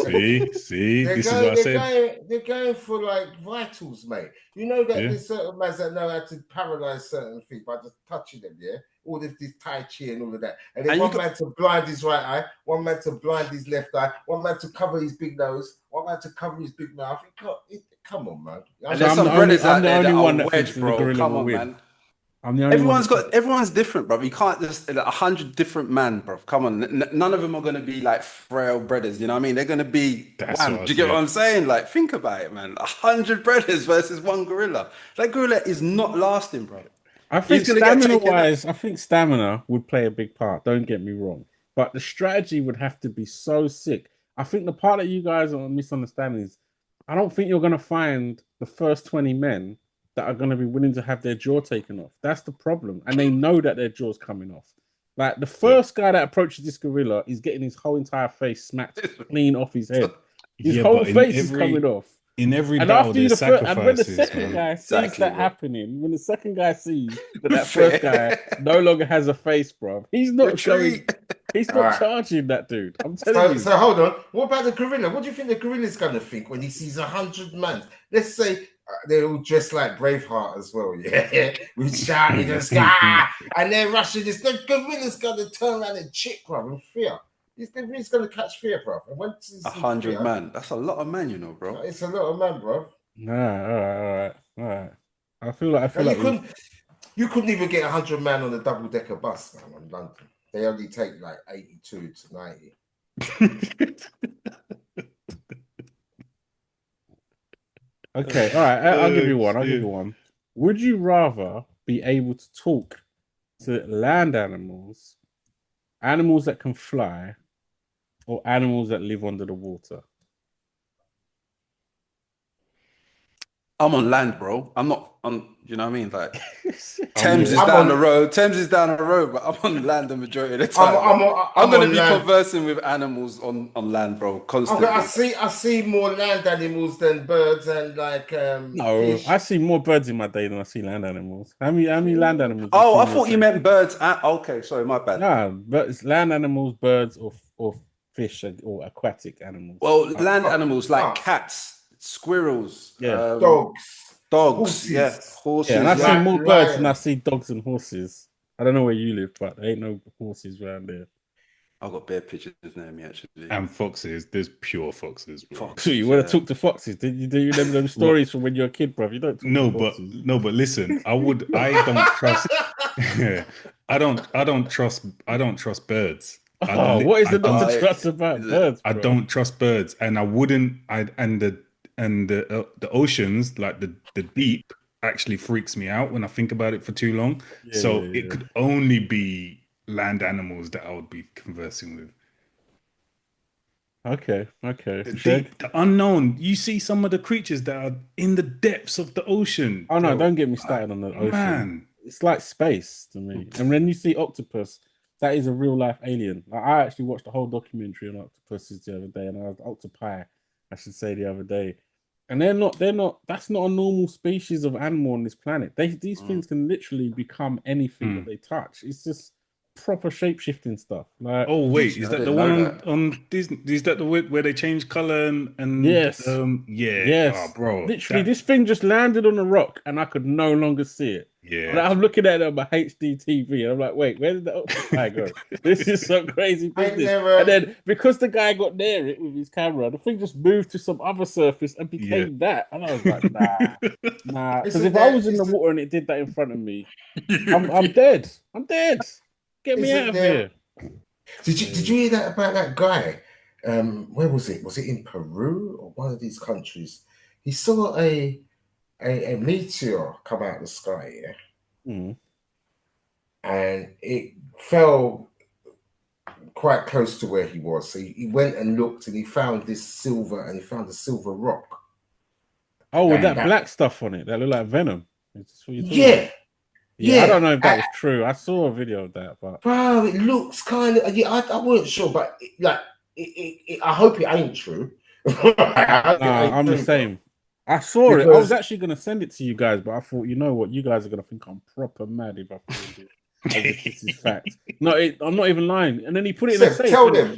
See, this is what I said. They're going for like vitals, mate. You know that there's certain mans that know how to paralyze certain things by just touching them, all this Tai Chi and all of that. And then one man to blind his right eye, one man to blind his left eye, one man to cover his big nose, one man to cover his big mouth. Come on, man. And there's some brothers out there that are wedge, bro. Come on, man. Everyone's different, bro. You can't just 100 different men, bro. Come on, none of them are gonna be like frail brothers. You know what I mean? They're gonna be. Do you get what I'm saying? Like, think about it, man. 100 brothers versus one gorilla. That gorilla is not lasting, bro. I think stamina-wise, I think stamina would play a big part. Don't get me wrong, but the strategy would have to be so sick. I think the part that you guys are misunderstanding is, I don't think you're gonna find the first 20 men that are going to be willing to have their jaw taken off. That's the problem. And they know that their jaw's coming off. Like, the first guy that approaches this gorilla is getting his whole entire face smacked clean off his head. His whole face is coming off. In every battle, there's sacrifices. And when the second guy sees that happening, when the second guy sees that first guy no longer has a face, bro, he's not charging that dude. I'm telling you. So hold on. What about the gorilla? What do you think the gorilla's going to think when he sees 100 men? Let's say they're all dressed like Braveheart as well, with shouting and and they're rushing this. The gorilla's going to turn around and chick, bro, in fear. He's going to catch fear, bro. And 100 men. That's a lot of men, you know, bro. It's a lot of men, bro. Nah, all right. I feel like you couldn't even get 100 men on a double-decker bus, man, in London. They only take like 82 to 90. Okay, all right. I'll give you one. Would you rather be able to talk to land animals that can fly, or animals that live under the water? I'm on land, bro. I'm not on. You know what I mean? Like Thames is down the road. Thames is down the road, but I'm on land the majority of the time. I'm going to be conversing with animals on land, bro. Constantly. I see more land animals than birds and like fish. I see more birds in my day than I see land animals. How many land animals? Oh, I thought you meant birds. Okay, sorry, my bad. Nah, but it's land animals, birds, or fish or aquatic animals. Well, land animals like cats, squirrels, dogs, horses. Yeah, and I see more birds than I see dogs and horses. I don't know where you live, but there ain't no horses around there. I've got bare pictures near me actually. And foxes. There's pure foxes. So you want to talk to foxes? Do you remember them stories from when you're a kid, bro? You don't. But listen. I don't trust. I don't trust birds. What is the not to trust about birds? Bro? I don't trust birds, and I wouldn't. The oceans, like the deep, actually freaks me out when I think about it for too long. It could only be land animals that I would be conversing with. Okay. The unknown. You see some of the creatures that are in the depths of the ocean. Oh no, don't get me started on the ocean. Man. It's like space to me. And when you see octopus, that is a real life alien. Like, I actually watched a whole documentary on octopuses the other day, and octopi, I should say, the other day. And they're not. That's not a normal species of animal on this planet. These things can literally become anything that they touch. It's just proper shape-shifting stuff. Like, oh wait, is that the one on Disney? Is that the where they change color and yes, yes, oh, bro, literally this thing just landed on a rock and I could no longer see it. Yeah, like, I'm looking at it on my HD TV and I'm like, wait, where did the octopi go? This is some crazy business. And then because the guy got near it with his camera, the thing just moved to some other surface and became that. And I was like, nah. Because if I was in the water and it did that in front of me, I'm dead. I'm dead. Get me out of here. Did you hear that about that guy? Where was it? Was it in Peru or one of these countries? He saw a meteor come out of the sky, and it fell quite close to where he was. So he went and looked, and he found a silver rock. Oh, with that black stuff on it that looked like Venom. Yeah, I don't know if that was true. I saw a video of that, but bro, it looks kind of. Yeah, I wasn't sure, but I hope it ain't true. I'm the same. I saw it. I was actually going to send it to you guys, but I thought, you know what, you guys are going to think I'm proper mad if I forward it. This is fact. No, I'm not even lying. And then he put it in a safe. Tell them.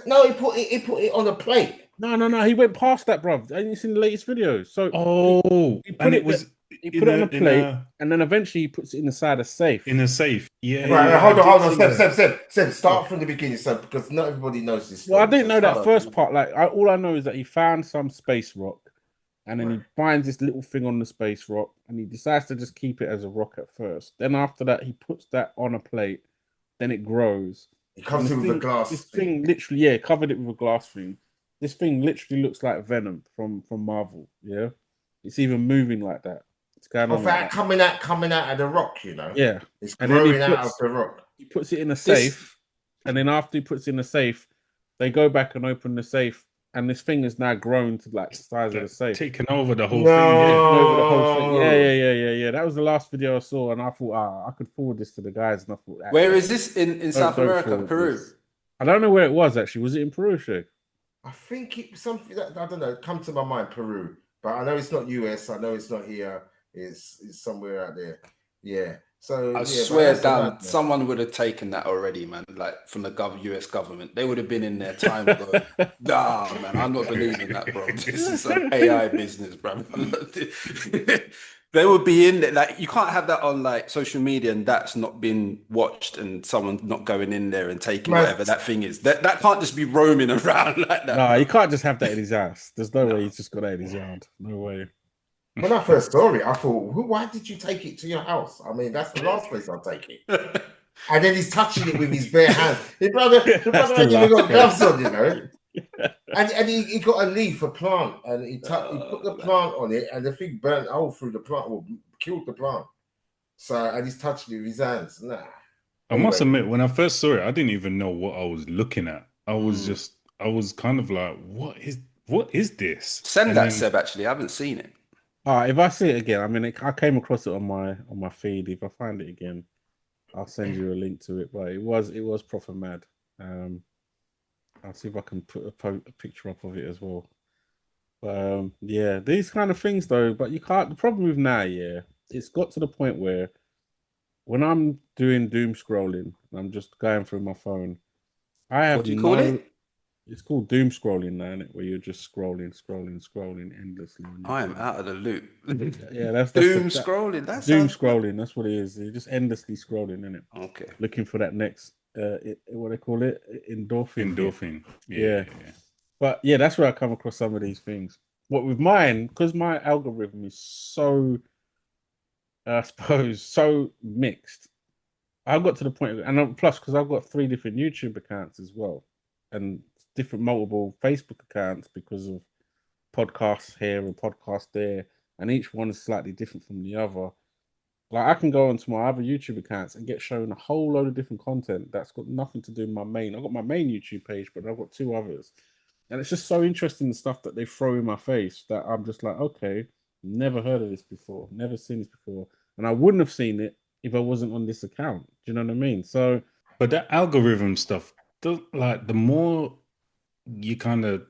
No, he put it on a plate. No. He went past that, bruv. I didn't see the latest video. So he put it on a plate, and then eventually he puts it inside a safe. In a safe, yeah. Right, hold on. Seb, start from the beginning, because not everybody knows this. Well, I didn't know that first part. Like, all I know is that he found some space rock, and then he finds this little thing on the space rock, and he decides to just keep it as a rock at first. Then after that, he puts that on a plate. Then it grows. It comes in with a glass. This thing literally, covered it with a glass thing. This thing literally looks like Venom from Marvel. Yeah, it's even moving like that. It's going on like coming out of the rock, you know. Yeah, it's growing out of the rock. He puts it in a safe, and then after he puts it in a safe, they go back and open the safe, and this thing has now grown to like the size of the safe, taking over the whole thing. Yeah. That was the last video I saw, and I thought, I could forward this to the guys, and I thought, where is this in South America, Peru? I don't know where it was actually. Was it in Peru, Sheg? I think it was something that I don't know. Come to my mind, Peru, but I know it's not US. I know it's not here. It's somewhere out there. Yeah. So I swear down, someone would have taken that already, man. Like from the US government, they would have been in their time ago. Nah, man, I'm not believing that, bro. This is some AI business, bro. They would be in there. Like, you can't have that on like social media and that's not been watched and someone not going in there and taking whatever that thing is. That can't just be roaming around like that. No, you can't just have that in his house. There's no way he's just got that in his yard. No way. When I first saw it, I thought, why did you take it to your house? I mean, that's the last place I'll take it. And then he's touching it with his bare hands. His brother hadn't even got gloves on, you know. And he got a leaf, a plant, and he put the plant on it, and the thing burnt a hole through the plant, or killed the plant. So, and he's touching it with his hands. Nah. I must admit, when I first saw it, I didn't even know what I was looking at. I was kind of like, what is this? Send that, Seb, actually. I haven't seen it. If I see it again, I mean, I came across it on my feed. If I find it again, I'll send you a link to it. But it was proper mad. I'll see if I can put a picture up of it as well. But yeah, these kind of things though. But you can't. The problem with now, yeah, it's got to the point where when I'm doing doom scrolling, I'm just going through my phone. I have What do you call it? It's called doom scrolling now, isn't it? Where you're just scrolling endlessly. On your I am phone. out of the loop. Yeah, that's Doom scrolling. That doom sounds scrolling. That's what it is. You're just endlessly scrolling, isn't it? okay. Looking for that next, what they call it, endorphin. Endorphin. Yeah. But yeah, that's where I come across some of these things. What with mine, because my algorithm is so, I suppose, so mixed. I got to the point, and plus, because I've got 3 different YouTube accounts as well, and different multiple Facebook accounts because of podcasts here and podcasts there, and each one is slightly different from the other. Like I can go onto my other YouTube accounts and get shown a whole load of different content that's got nothing to do with my main. I've got my main YouTube page, but I've got 2 others. And it's just so interesting the stuff that they throw in my face that I'm just like, okay, never heard of this before, never seen this before. And I wouldn't have seen it if I wasn't on this account. Do you know what I mean? So but that algorithm stuff, the more you kind of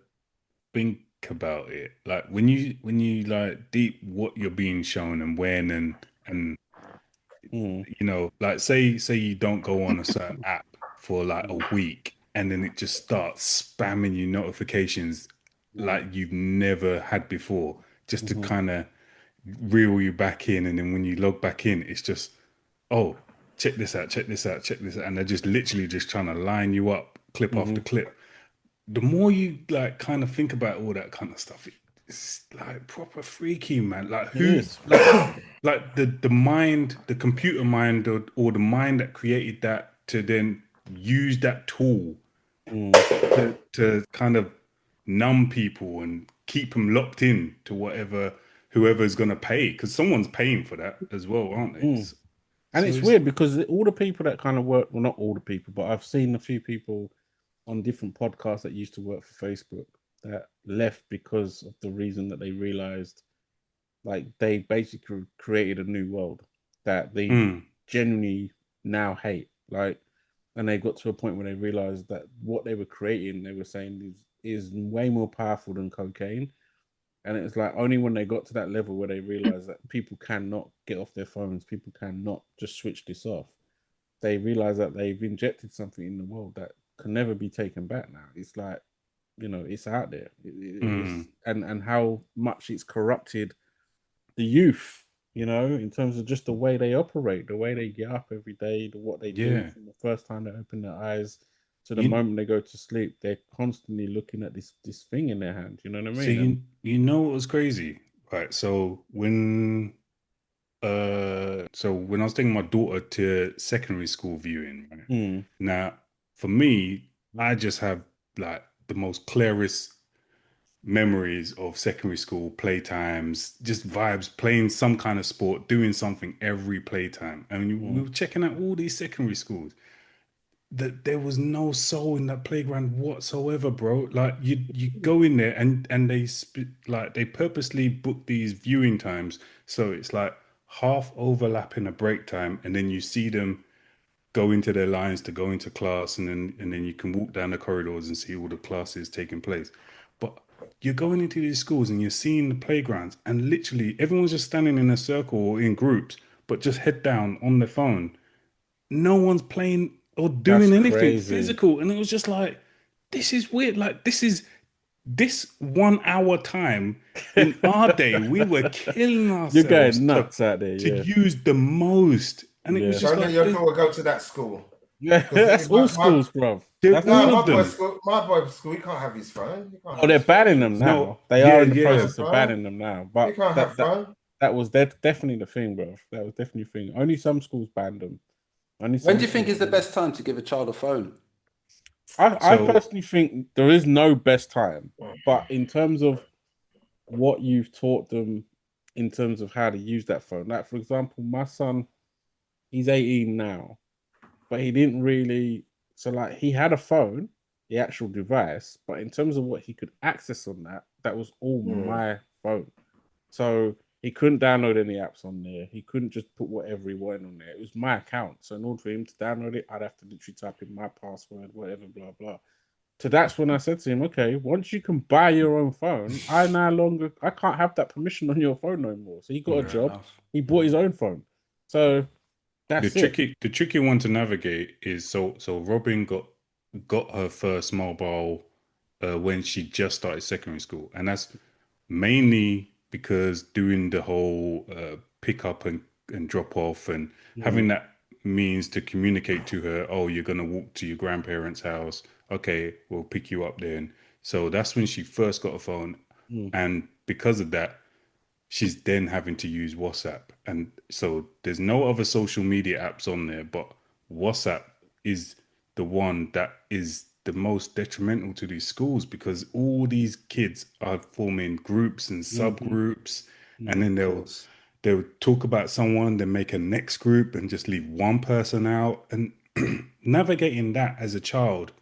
think about it, like when you like deep what you're being shown and when and you know, like say you don't go on a certain app for like a week and then it just starts spamming you notifications like you've never had before, just to kind of reel you back in. And then when you log back in, it's just, oh, check this out, check this out, check this out. And they're just literally just trying to line you up, clip after clip. The more you like kind of think about all that kind of stuff, it's like proper freaky, man. Like who, like the mind, the computer mind, or the mind that created that to then use that tool to kind of numb people and keep them locked in to whoever's going to pay, because someone's paying for that as well, aren't they? And it's weird because all the people that kind of work, well, not all the people, but I've seen a few people on different podcasts that used to work for Facebook that left because of the reason that they realized, like, they basically created a new world that they genuinely now hate. Like, and they got to a point where they realized that what they were creating, they were saying is way more powerful than cocaine. And it's like only when they got to that level where they realized that people cannot get off their phones, people cannot just switch this off. They realize that they've injected something in the world that can never be taken back now. It's like, you know, it's out there. And how much it's corrupted the youth, you know, in terms of just the way they operate, the way they get up every day, what they do from the first time they open their eyes to the moment they go to sleep. They're constantly looking at this thing in their hand. You know what I mean? So you know what was crazy, right? So when I was taking my daughter to secondary school viewing, right? Now for me, I just have like the most clearest memories of secondary school playtimes, just vibes, playing some kind of sport, doing something every playtime. I mean, we were checking out all these secondary schools. That there was no soul in that playground whatsoever, bro. Like you go in there and they purposely book these viewing times, so it's like half overlapping a break time, and then you see them go into their lines to go into class, and then you can walk down the corridors and see all the classes taking place. But you're going into these schools and you're seeing the playgrounds, and literally everyone's just standing in a circle or in groups, but just head down on their phone. No one's playing or doing anything physical. And it was just like, this is weird. Like, this 1 hour time in our day, we were killing ourselves. You're going nuts out there, to use the most. And it was just like, your daughter go to that school. Yeah, that's all schools, bro. That's all of them. My boy's school, he can't have his phone. They're banning them now. No, they are in the process of banning them now. But he can't have phone. That was definitely the thing, bro. That was definitely the thing. Only some schools banned them. When do you think is the best time to give a child a phone? I personally think there is no best time. But in terms of what you've taught them, in terms of how to use that phone, like, for example, my son, he's 18 now, but he didn't really... So, like, he had a phone, the actual device, but in terms of what he could access on that was all my phone. So He couldn't download any apps on there. He couldn't just put whatever he wanted on there. It was my account. So in order for him to download it, I'd have to literally type in my password, whatever, blah, blah. So that's when I said to him, okay, once you can buy your own phone, I can't have that permission on your phone no more. So he got a job. He bought his own phone. So that's the tricky one to navigate is so Robin got her first mobile when she just started secondary school, and that's mainly because doing the whole pick up and drop off and having that means to communicate to her, oh, you're going to walk to your grandparents' house. Okay, we'll pick you up then. So that's when she first got a phone. And because of that, she's then having to use WhatsApp. And so there's no other social media apps on there, but WhatsApp is the one that is the most detrimental to these schools, because all these kids are forming groups and subgroups, and then they'll talk about someone, then make a next group and just leave one person out. And navigating that as a child,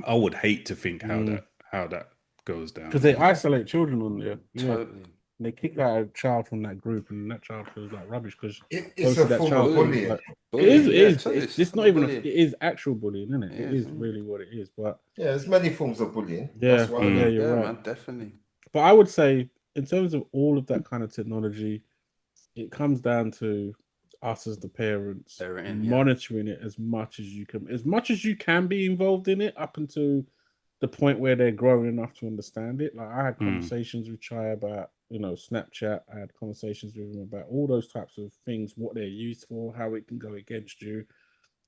I would hate to think how that goes down. Because they isolate children on there. Totally. They kick out a child from that group, and that child feels like rubbish because it's a form of bullying. It's not even. It is actual bullying, isn't it? It is really what it is. But there's many forms of bullying. Yeah, you're right. Man, definitely. But I would say, in terms of all of that kind of technology, it comes down to us as the parents monitoring it as much as you can be involved in it up until the point where they're growing enough to understand it. Like I had conversations with Chai about, Snapchat. I had conversations with him about all those types of things, what they're used for, how it can go against you,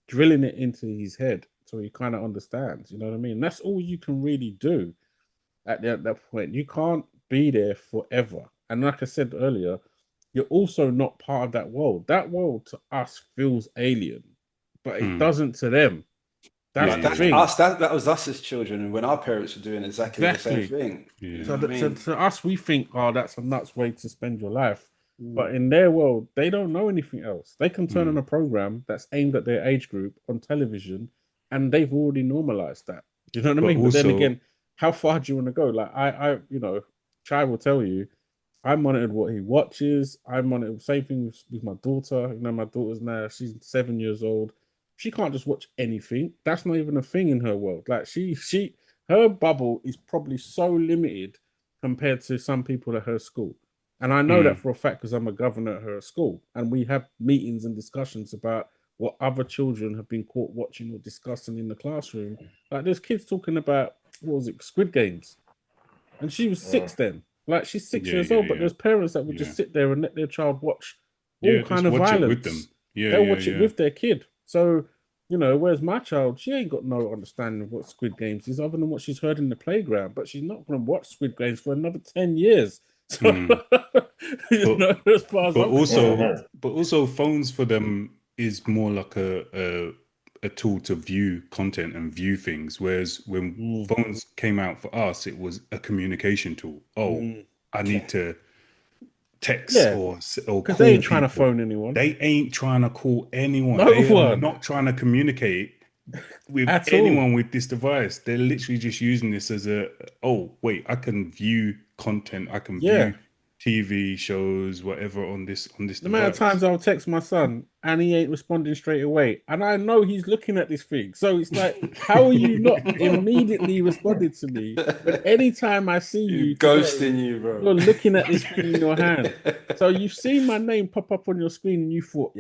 drilling it into his head so he kind of understands. You know what I mean? That's all you can really do at that point. You can't be there forever. And like I said earlier, you're also not part of that world. That world to us feels alien, but it doesn't to them. That's us. That was us as children, and when our parents were doing exactly the same thing. Yeah. So to us, we think, oh, that's a nuts way to spend your life. But in their world, they don't know anything else. They can turn on a program that's aimed at their age group on television, and they've already normalized that. You know what I mean? But then again, how far do you want to go? Like I Chai will tell you, I monitored what he watches. I monitored same thing with my daughter. My daughter's now, she's 7 years old. She can't just watch anything. That's not even a thing in her world. Like her bubble is probably so limited compared to some people at her school. And I know that for a fact because I'm a governor at her school. And we have meetings and discussions about what other children have been caught watching or discussing in the classroom. Like there's kids talking about, Squid Games. And she was 6 then. Like she's 6 years old, but there's parents that would just sit there and let their child watch all kind of violence. It with them. They'll watch it with their kid. So, whereas my child, she ain't got no understanding of what Squid Games is other than what she's heard in the playground, but she's not going to watch Squid Games for another 10 years. So, as far as but also phones for them is more like a tool to view content and view things. Whereas when phones came out for us, it was a communication tool. I need to text or because they ain't trying to phone anyone. They ain't trying to call anyone. They are not trying to communicate with anyone with this device. They're literally just using this as I can view content. I can view TV shows, whatever on this device. The amount of times I'll text my son and he ain't responding straight away, and I know he's looking at this thing. So it's like, how are you not immediately responding to me? But anytime I see you ghosting you, bro, you're looking at this thing in your hand. So you've seen my name pop up on your screen, and you thought,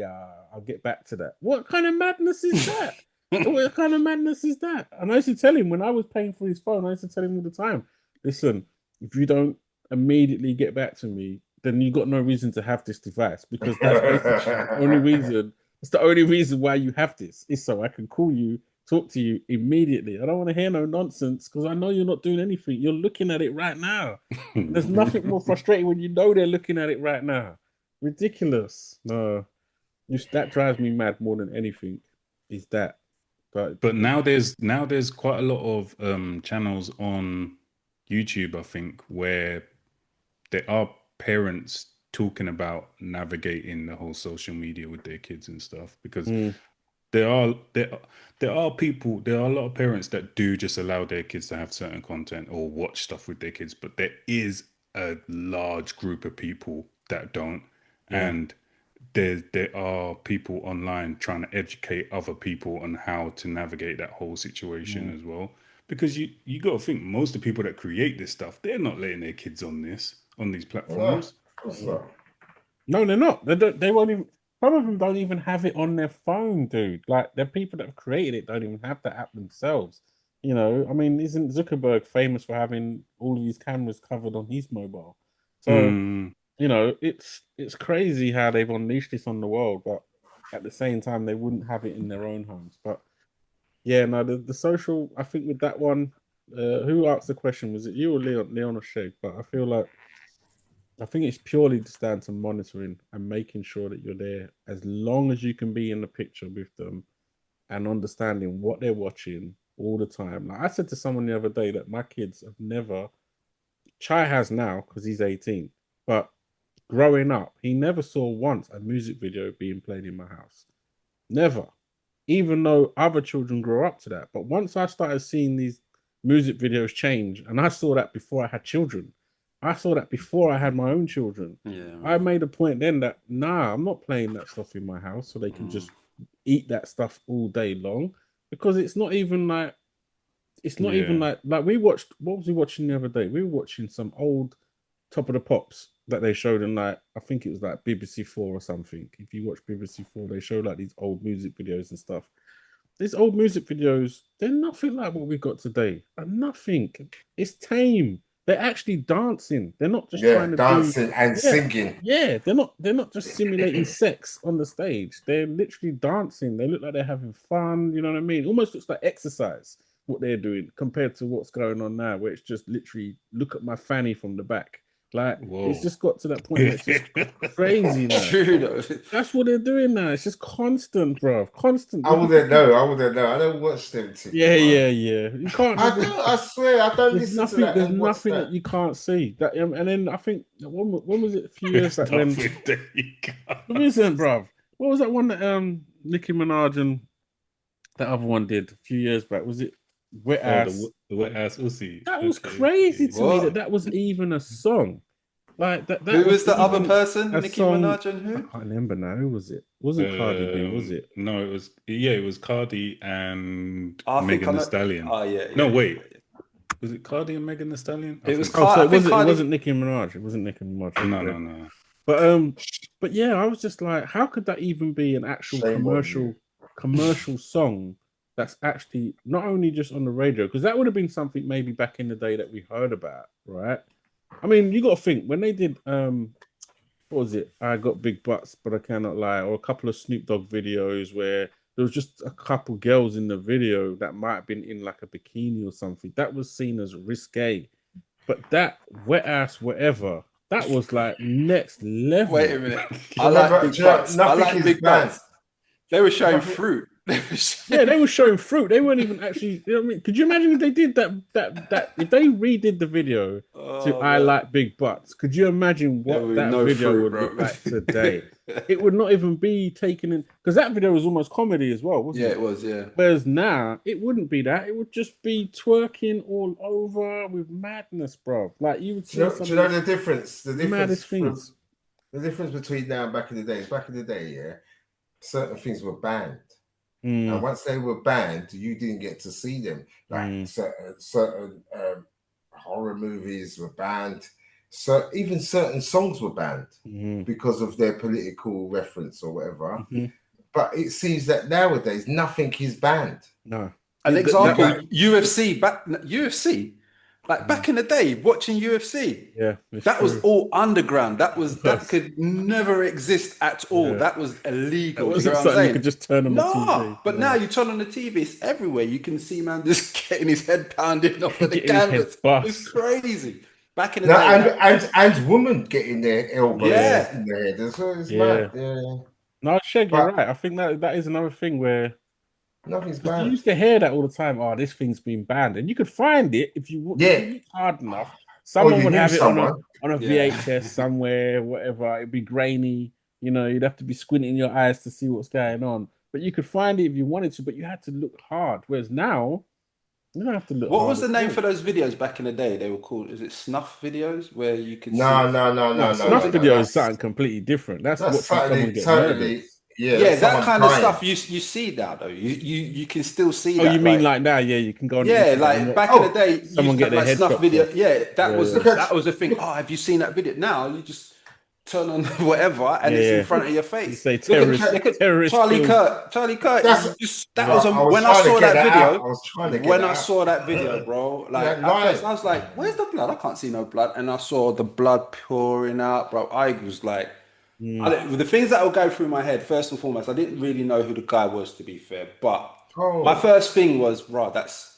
I'll get back to that. What kind of madness is that? What kind of madness is that? And I used to tell him when I was paying for his phone, I used to tell him all the time, listen, if you don't immediately get back to me, then you got no reason to have this device, because that's the only reason. It's the only reason why you have this is so I can call you, talk to you immediately. I don't want to hear no nonsense because I know you're not doing anything. You're looking at it right now. There's nothing more frustrating when you know they're looking at it right now. Ridiculous. No, that drives me mad more than anything. Is that? But now there's quite a lot of channels on YouTube, I think, where there are parents talking about navigating the whole social media with their kids and stuff, because there are a lot of parents that do just allow their kids to have certain content or watch stuff with their kids, but there is a large group of people that don't, and there are people online trying to educate other people on how to navigate that whole situation as well. Because you got to think, most of the people that create this stuff, they're not letting their kids on these platforms. No, they're not. They won't even. Some of them don't even have it on their phone, dude. Like, the people that have created it don't even have the app themselves. You know, I mean, isn't Zuckerberg famous for having all of these cameras covered on his mobile? So, you know, it's crazy how they've unleashed this on the world, but at the same time, they wouldn't have it in their own homes. But yeah, no, the social, I think with that one, who asked the question? Was it you or Leon or Sheg? But I think it's purely just down to monitoring and making sure that you're there as long as you can be in the picture with them and understanding what they're watching all the time. Like I said to someone the other day that my kids have never, Chai has now because he's 18, but growing up, he never saw once a music video being played in my house. Never. Even though other children grew up to that. But once I started seeing these music videos change, and I saw that before I had children, I saw that before I had my own children. Yeah, I made a point then that, nah, I'm not playing that stuff in my house so they can just eat that stuff all day long, because it's not even like, like we watched, what was we watching the other day? We were watching some old Top of the Pops that they showed in, like, I think it was like BBC4 or something. If you watch BBC4, they show like these old music videos and stuff. These old music videos, they're nothing like what we've got today. Nothing. It's tame. They're actually dancing. They're not just trying to dancing and singing. Yeah, they're not just simulating sex on the stage. They're literally dancing. They look like they're having fun. You know what I mean? Almost looks like exercise what they're doing compared to what's going on now, where it's just literally look at my fanny from the back. Like, it's just got to that point where it's just crazy now. True though. That's what they're doing now. It's just constant, bro. Constant. I wouldn't know. I don't watch them. Yeah. You can't. I swear, I don't listen to that. There's nothing that you can't see. That, and then I think when was it? A few years back when. Listen, bro. What was that one that Nicki Minaj and that other one did a few years back? Was it Wet Ass? The Wet Ass Uzi. That was crazy to me that was even a song. Like that. Who was the other person? Nicki Minaj and who? I can't remember now. Who was it? Wasn't Cardi B? Was it? No, it was. Yeah, it was Cardi and Megan Thee Stallion. Oh yeah. No, wait. Was it Cardi and Megan Thee Stallion? It was. It wasn't Nicki Minaj. It wasn't Nicki Minaj. No. But yeah, I was just like, how could that even be an actual commercial song that's actually not only just on the radio? Because that would have been something maybe back in the day that we heard about, right? I mean, you got to think when they did what was it? I Got Big Butts, But I Cannot Lie, or a couple of Snoop Dogg videos where there was just a couple girls in the video that might have been in like a bikini or something. That was seen as risque. But that Wet Ass Whatever, that was like next level. Wait a minute. I like Big Butts. They were showing fruit. Yeah, they were showing fruit. They weren't even actually. You know what I mean? Could you imagine if they did that? If they redid the video to "I Like Big Butts," could you imagine what that video would look like today? It would not even be taken in, because that video was almost comedy as well, wasn't it? Yeah, it was. Yeah. Whereas now it wouldn't be that. It would just be twerking all over with madness, bro. Like you would see. Do you know the difference? The difference between now and back in the days. Back in the day, yeah, certain things were banned. And once they were banned, you didn't get to see them. Like certain horror movies were banned. So even certain songs were banned because of their political reference or whatever. But it seems that nowadays nothing is banned. No. An example: UFC. Like back in the day, watching UFC, that was all underground. That could never exist at all. Yeah. That was illegal. It wasn't something you could just turn on the TV. But now you turn on the TV, it's everywhere. You can see man just getting his head pounded off of the canvas. It's crazy. Back in the day, and women getting their elbows in their head. It's mad. Yeah. No, Sheg, you're right. I think that is another thing where. Nothing's banned. You used to hear that all the time. Oh, this thing's been banned, and you could find it if you look hard enough. Someone would have it on a VHS somewhere, whatever. It'd be grainy. You know, you'd have to be squinting your eyes to see what's going on. But you could find it if you wanted to, but you had to look hard. Whereas now, You don't have to look. What was the name for those videos back in the day? They were called, is it snuff videos, where you could No. Snuff video is something completely different. That's watching someone get murdered. Yeah, that kind of stuff you see now though. You can still see that. Oh, you mean like now? Yeah, you can go on. Yeah, like back in the day, someone get their head snuff video. off. Yeah, that was the thing. Oh, have you seen that video? Now you just turn on whatever and it's in front of your face. You say terrorist. Charlie Kirk. That was when I saw that video. When I saw that video, bro, like at first I was like, "Where's the blood? I can't see no blood." And I saw the blood pouring out, bro. I was like, the things that were going through my head. First and foremost, I didn't really know who the guy was, to be fair. But my first thing was, bro, that's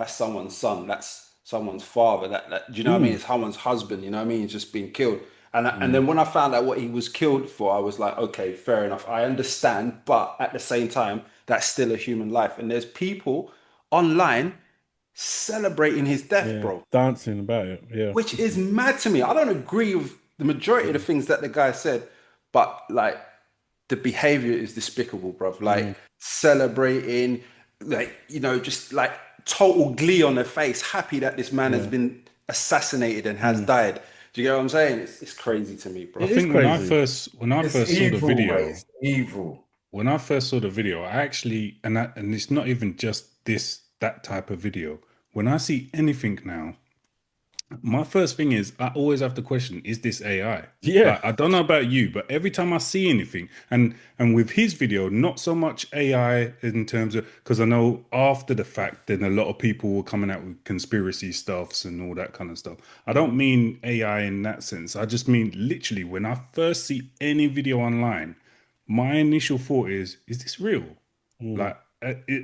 someone's son. That's someone's father. That do you know what I mean? It's someone's husband. You know what I mean? He's just been killed. And then when I found out what he was killed for, I was like, okay, fair enough. I understand. But at the same time, that's still a human life. And there's people online celebrating his death, bro. Dancing about it, yeah. Which is mad to me. I don't agree with the majority of the things that the guy said. But, like, the behavior is despicable, bro. Like, celebrating, like, you know, just, like, total glee on their face, happy that this man has been assassinated and has died. Do you get what I'm saying? It's crazy to me, bro. I think when I first saw the video, it's evil. When I first saw the video, I actually and it's not even just that type of video. When I see anything now, my first thing is I always have to question: is this AI? Yeah, like, I don't know about you, but every time I see anything, and with his video, not so much AI in terms of, because I know after the fact, then a lot of people were coming out with conspiracy stuffs and all that kind of stuff. I don't mean AI in that sense. I just mean literally when I first see any video online, my initial thought is this real? Like,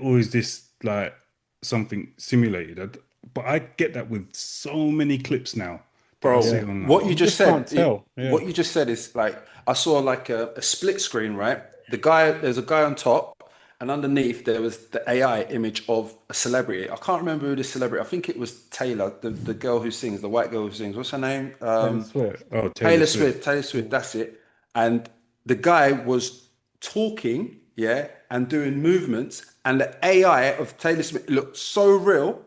or is this like something simulated? But I get that with so many clips now. Bro, what you just said, what you just said is like, I saw like a split screen, right? There's a guy on top, and underneath there was the AI image of a celebrity. I can't remember who the celebrity. I think it was Taylor, the girl who sings, the white girl who sings. What's her name? Taylor Swift. Oh, Taylor Swift. Taylor Swift. That's it. And the guy was talking, and doing movements, and the AI of Taylor Swift looked so real.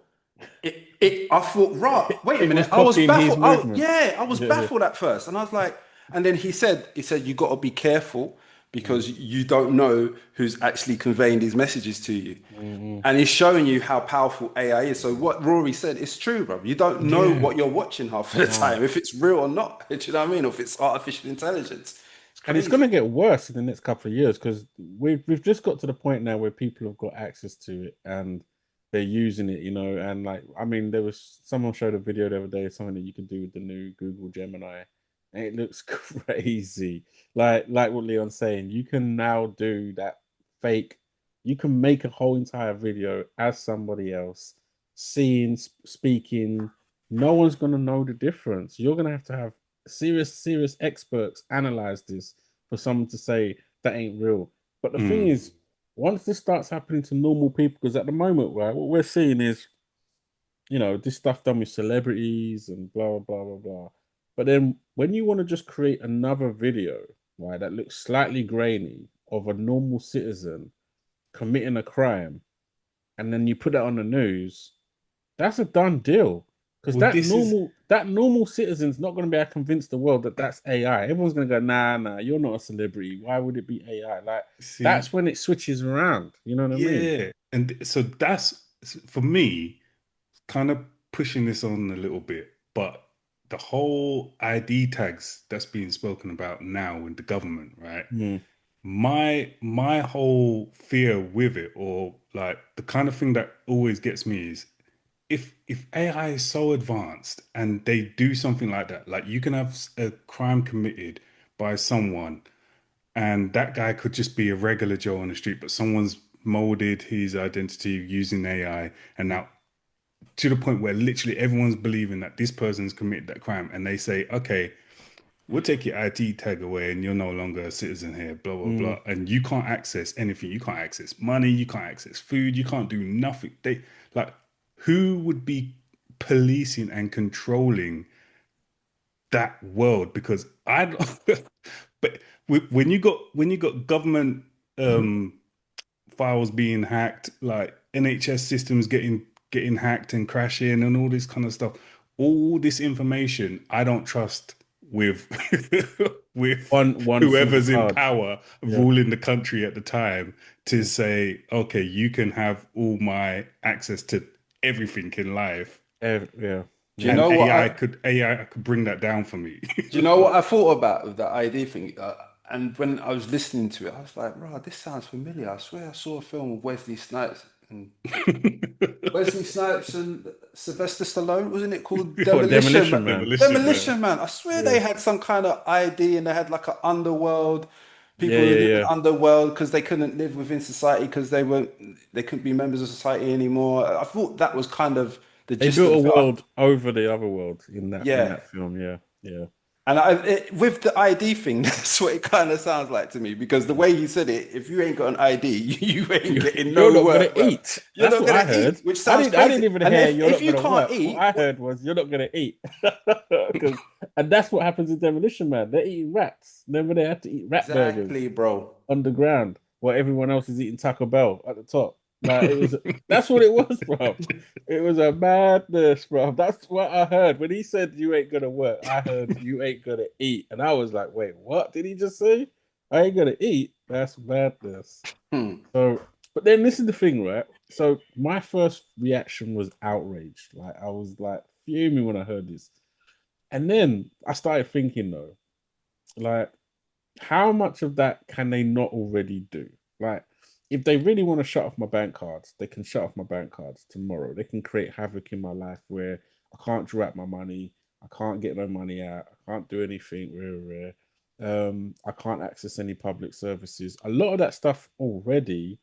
I thought, right, wait a minute. I was baffled. I was baffled at first. And I was like, and then he said, you got to be careful because you don't know who's actually conveying these messages to you. And he's showing you how powerful AI is. So what Rory said is true, bro. You don't know what you're watching half of the time, if it's real or not. Do you know what I mean? Or if it's artificial intelligence. And it's going to get worse in the next couple of years because we've just got to the point now where people have got access to it and they're using it, you know, and like, I mean, there was someone showed a video the other day, something that you can do with the new Google Gemini, and it looks crazy. Like what Leon's saying, you can now do that fake. You can make a whole entire video as somebody else, seeing, speaking. No one's gonna know the difference. You're gonna have serious experts analyze this for someone to say that ain't real. But the thing is, once this starts happening to normal people, because at the moment, right, what we're seeing is, you know, this stuff done with celebrities and blah, blah, blah, blah. But then when you want to just create another video, right, that looks slightly grainy of a normal citizen committing a crime, and then you put that on the news, that's a done deal. Because that normal citizen's not going to be able to convince the world that that's AI. Everyone's going to go, nah, you're not a celebrity. Why would it be AI? Like, that's when it switches around. You know what I mean? Yeah. And so that's, for me, kind of pushing this on a little bit. But the whole ID tags that's being spoken about now in the government, right? My whole fear with it, or like the kind of thing that always gets me is, if AI is so advanced and they do something like that, like you can have a crime committed by someone and that guy could just be a regular Joe on the street, but someone's molded his identity using AI, and now to the point where literally everyone's believing that this person's committed that crime, and they say, okay, we'll take your ID tag away and you're no longer a citizen here, blah, blah, blah. And you can't access anything. You can't access money. You can't access food. You can't do nothing. Who would be policing and controlling that world? Because but when you got government files being hacked, like NHS systems getting getting hacked and crashing and all this kind of stuff. All this information, I don't trust with one whoever's in power ruling the country at the time to say, okay, you can have all my access to everything in life. Do you know what AI could bring that down for me. Do you know what I thought about with the ID thing? And when I was listening to it, I was like, "Bro, this sounds familiar. I swear I saw a film with Wesley Snipes and Sylvester Stallone, wasn't it called Demolition Man? Demolition Man. I swear they had some kind of ID and they had like an underworld. People who live in the underworld because they couldn't live within society because they couldn't be members of society anymore. I thought that was kind of the gist. They built a world over the other world in that film. Yeah. And with the ID thing, that's what it kind of sounds like to me, because the way you said it, if you ain't got an ID, you ain't getting no work. You're not going to eat. That's what I heard. Which sounds crazy. I didn't even hear you're not going to work. What I heard was you're not going to eat. And that's what happens in Demolition Man. They're eating rats. Remember, they had to eat rat burgers, bro, underground, while everyone else is eating Taco Bell at the top. Like that's what it was, bro. It was a madness, bro. That's what I heard when he said you ain't gonna work. I heard you ain't gonna eat, and I was like, wait, what did he just say? I ain't gonna eat. That's madness. So, but then this is the thing, right? So my first reaction was outrage. Like I was like fuming when I heard this, and then I started thinking though, like, how much of that can they not already do? Like, if they really want to shut off my bank cards, they can shut off my bank cards tomorrow. They can create havoc in my life where I can't draw out my money, I can't get my money out, I can't do anything. I can't access any public services. A lot of that stuff already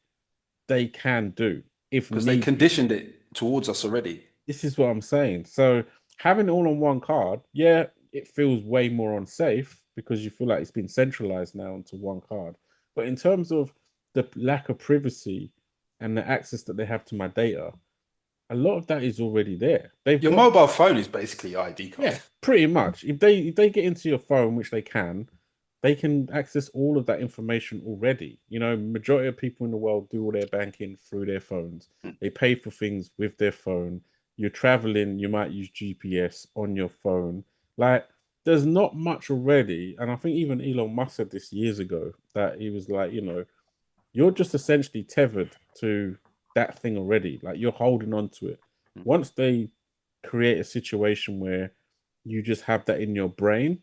they can do because they conditioned it towards us already. This is what I'm saying. So having it all on one card, yeah, it feels way more unsafe because you feel like it's been centralized now onto one card. But in terms of the lack of privacy and the access that they have to my data, a lot of that is already there. Your mobile phone is basically your ID card. Yeah, pretty much. If they get into your phone, which they can access all of that information already. You know, majority of people in the world do all their banking through their phones. They pay for things with their phone. You're traveling, you might use GPS on your phone. Like, there's not much already. And I think even Elon Musk said this years ago, that he was like, you know, you're just essentially tethered to that thing already. Like, you're holding on to it. Once they create a situation where you just have that in your brain,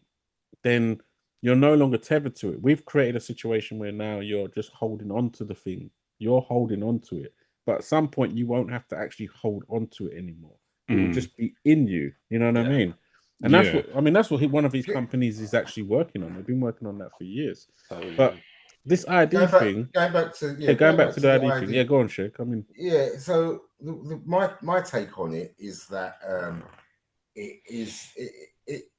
then you're no longer tethered to it. We've created a situation where now you're just holding on to the thing. You're holding on to it. But at some point, you won't have to actually hold on to it anymore. It will just be in you. You know what I mean? And that's what one of his companies is actually working on. They've been working on that for years. But this ID thing, going back to the ID thing. Yeah, go on, Sheg. I mean, So my take on it is that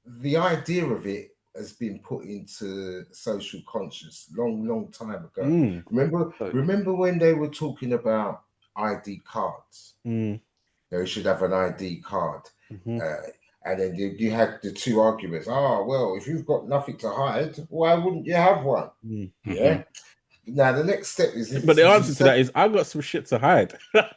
the idea of it has been put into social conscious long time ago. Remember when they were talking about ID cards? They should have an ID card. And then you had the two arguments. Well, if you've got nothing to hide, why wouldn't you have one? Yeah. Now the next step is. But the answer to that is, I've got some shit to hide. Yeah,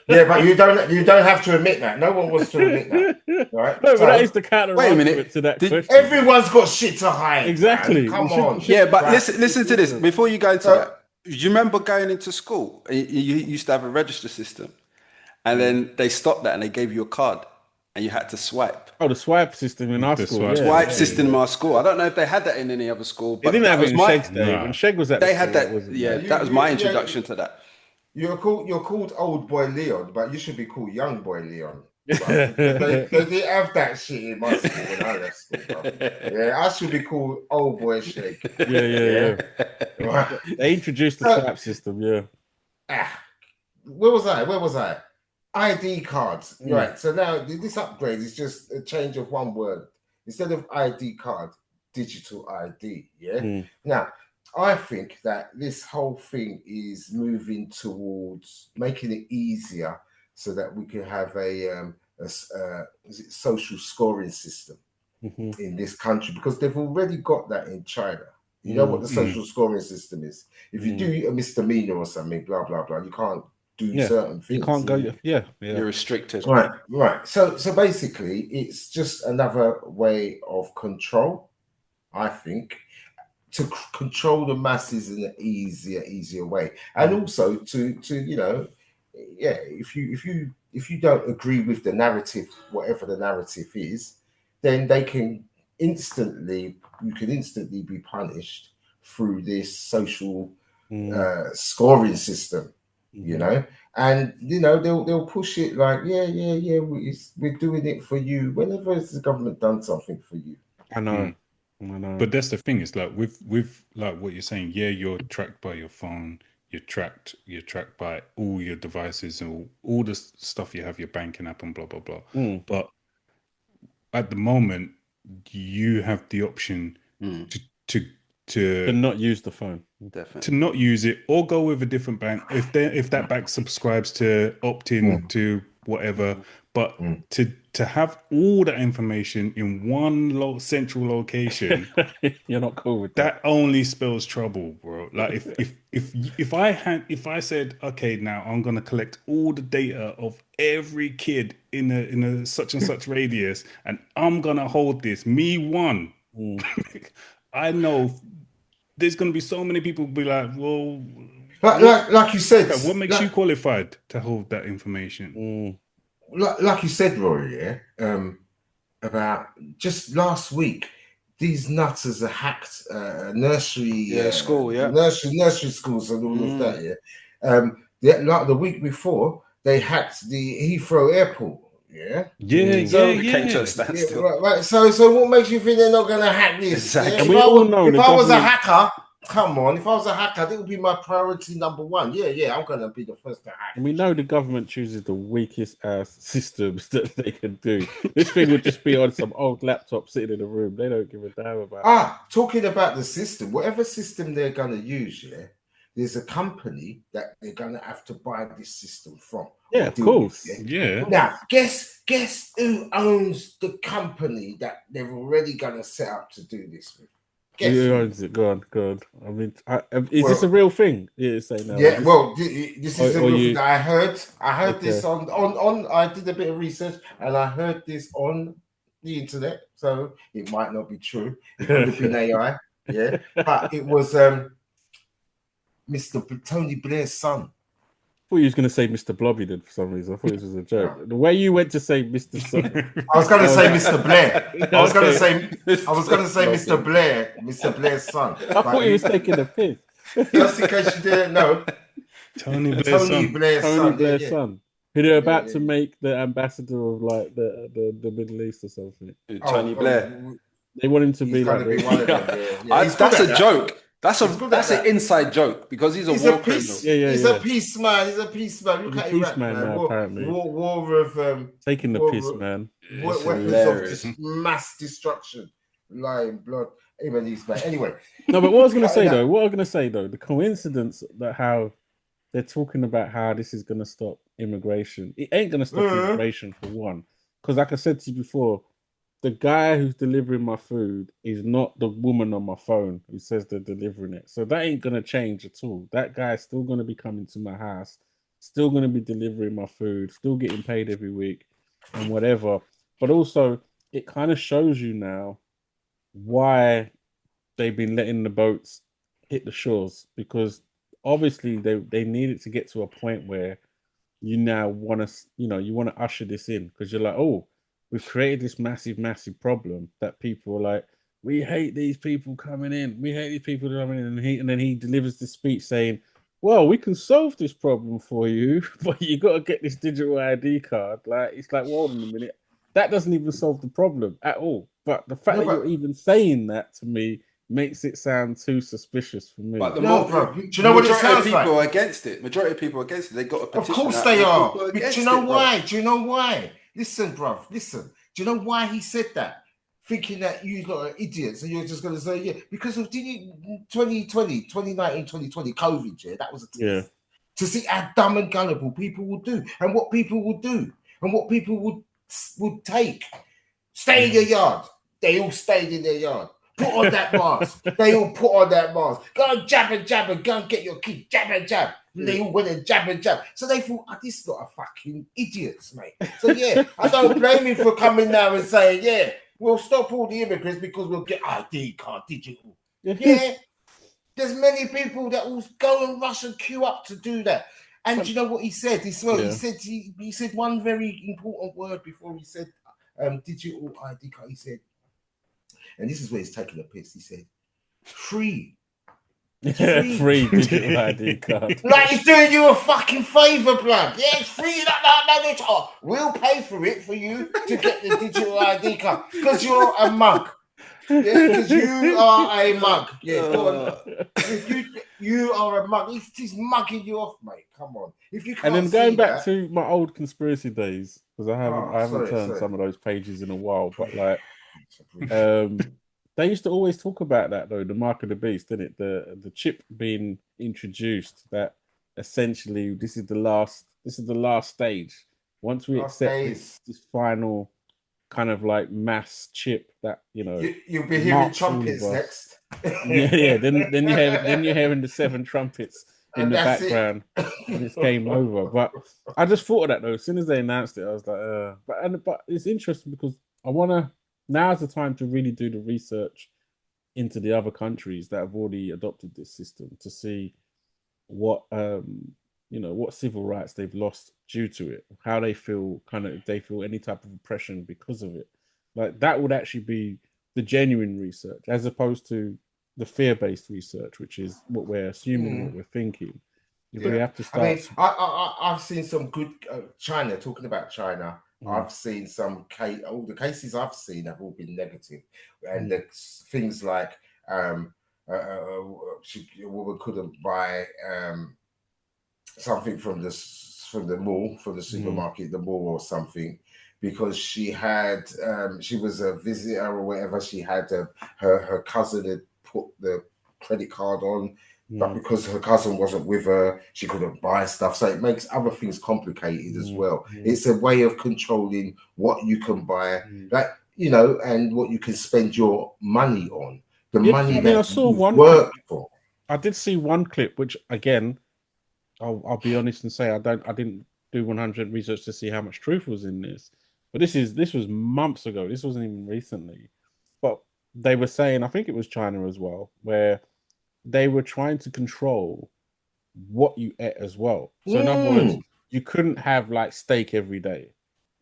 but you don't have to admit that. No one wants to admit that, right? No, but that is the counter argument to that question. Everyone's got shit to hide. Exactly. Man. Come on. Yeah, but listen to this before you go into that. Do you remember going into school? You used to have a register system. And then they stopped that and they gave you a card and you had to swipe. Oh, the swipe system in our school. Swipe system in our school. I don't know if they had that in any other school. But they didn't have it in Sheg's day. When Sheg was at they had that. That was my introduction to that. You're called Old Boy Leon, but you should be called Young Boy Leon. They didn't have that shit in my school when I left school. Yeah, I should be called Old Boy Sheg. Yeah. Right. They introduced the swipe system, Where was I? ID cards, right? So now this upgrade is just a change of one word. Instead of ID card, digital ID. Now, I think that this whole thing is moving towards making it easier so that we can have a social scoring system in this country, because they've already got that in China. You know what the social scoring system is? If you do a misdemeanor or something, blah blah blah, you can't do certain things. You can't go. Yeah. You're restricted. Right. So basically, it's just another way of control, I think, to control the masses in an easier way, and also to if you don't agree with the narrative, whatever the narrative is, then you can instantly be punished through this social scoring system, and they'll push it like we're doing it for you. Whenever has the government done something for you? I know. But that's the thing. It's like with like what you're saying. Yeah, you're tracked by your phone. You're tracked by all your devices and all the stuff you have, your banking app and blah blah blah. But at the moment, you have the option to not use the phone. Definitely. To not use it or go with a different bank if that bank subscribes to opt in to whatever. But to have all that information in one central location, you're not cool with that. Only spells trouble, bro. Like if I said, okay, now I'm gonna collect all the data of every kid in a such and such radius, and I'm gonna hold this, me one. I know there's gonna be so many people be like, well, like you said, what makes you qualified to hold that information? Like you said, Rory, about just last week, these nutters are hacked nursery schools and all of that. Like the week before, they hacked the Heathrow Airport. Came to a standstill. Right. So what makes you think they're not going to hack this? Exactly. We all know if I was a hacker. Come on, if I was a hacker, that would be my priority number one. Yeah, I'm going to be the first to hack. And we know the government chooses the weakest systems that they can do. This thing would just be on some old laptop sitting in a room. They don't give a damn about talking about the system, whatever system they're going to use, there's a company that they're going to have to buy this system from. Yeah, of course. Yeah. Now, guess who owns the company that they're already going to set up to do this with? Who owns it? Go on. I mean, is this a real thing? You're saying now? Yeah, this is a real thing. I heard this on. I did a bit of research and I heard this on the internet, so it might not be true. It could have been AI, but it was Mr. Tony Blair's son. I thought you was going to say Mr. Blobby then for some reason. I thought this was a joke. The way you went to say Mr. Son. I was going to say Mr. Blair. I was going to say Mr. Blair, Mr. Blair's son. I thought he was taking a piss. Just in case you didn't know. Tony Blair's son. Who they're about to make the ambassador of like the Middle East or something. Tony Blair. They want him to be like one of them. That's a joke. That's an inside joke because he's a war criminal. He's a peace man. Look at Iraq, man. Apparently. War of taking the piss, man. Weapons of mass destruction, lying blood. Anyway. No, but what I was going to say though, the coincidence that how they're talking about how this is going to stop immigration. It ain't going to stop immigration for one, because like I said to you before. The guy who's delivering my food is not the woman on my phone who says they're delivering it. So that ain't going to change at all. That guy's still going to be coming to my house, still going to be delivering my food, still getting paid every week and whatever. But also, it kind of shows you now why they've been letting the boats hit the shores. Because obviously they needed to get to a point where you now want to, you want to usher this in. Because you're like, oh, we've created this massive problem that people are like, we hate these people coming in. We hate these people coming in. And then he delivers this speech saying, well, we can solve this problem for you, but you got to get this digital ID card. Like, it's like, well, hold on a minute. That doesn't even solve the problem at all. But the fact that you're even saying that to me makes it sound too suspicious for me. But do you know what it sounds like? Majority of people are against it. They got a petition. Of course they are. Do you know why? Do you know why? Listen, bruv, listen. Do you know why he said that? Thinking that you lot are idiots and you're just going to say, yeah, because of 2019, 2020, COVID, that was a test. Yeah. To see how dumb and gullible people would do and what people would do and what people would take. Stay in your yard. They all stayed in their yard. Put on that mask. They all put on that mask. Go and jab and go and get your kid. Jab and jab. They all went and jab. So they thought, this lot are fucking idiots, mate. So yeah, I don't blame him for coming now and saying, yeah, we'll stop all the immigrants because we'll get ID card digital. Yeah, there's many people that will go and rush and queue up to do that. And you know what he said as well? He said one very important word before he said digital ID card. He said, and this is where he's taking a piss. He said, free. Free digital ID card. Like he's doing you a fucking favour, blood. Yeah, it's free. No, we'll pay for it for you to get the digital ID card because you're a mug. Yeah, because you are a mug. Yeah, go on. If you are a mug, he's mugging you off, mate. Come on. If you can't. And then going back to my old conspiracy days, because I haven't turned some of those pages in a while, but like, they used to always talk about that though, the mark of the beast, didn't it? The chip being introduced. That essentially this is the last stage. Once we accept this final kind of like mass chip that you'll be hearing trumpets next. yeah. Then you're hearing the 7 trumpets in the background, and it's game over. But I just thought of that though. As soon as they announced it, I was like, but it's interesting because I want to. Now's the time to really do the research into the other countries that have already adopted this system to see what what civil rights they've lost due to it, how they feel, if they feel any type of oppression because of it. Like that would actually be the genuine research, as opposed to the fear-based research, which is what we're assuming, what we're thinking. We have to start. I've seen some good China. Talking about China, I've seen all the cases I've seen have all been negative, and the things like a woman couldn't buy something from the mall, from the supermarket, the mall or something, because she was a visitor or whatever. She had her cousin had put the credit card on, but because her cousin wasn't with her, she couldn't buy stuff. So it makes other things complicated as well. It's a way of controlling what you can buy, and what you can spend your money on. The money that I saw one work for. I did see one clip, which again, I'll be honest and say I didn't do 100 research to see how much truth was in this. But this was months ago. This wasn't even recently. But they were saying, I think it was China as well, where they were trying to control what you ate as well. So in other words, you couldn't have like steak every day.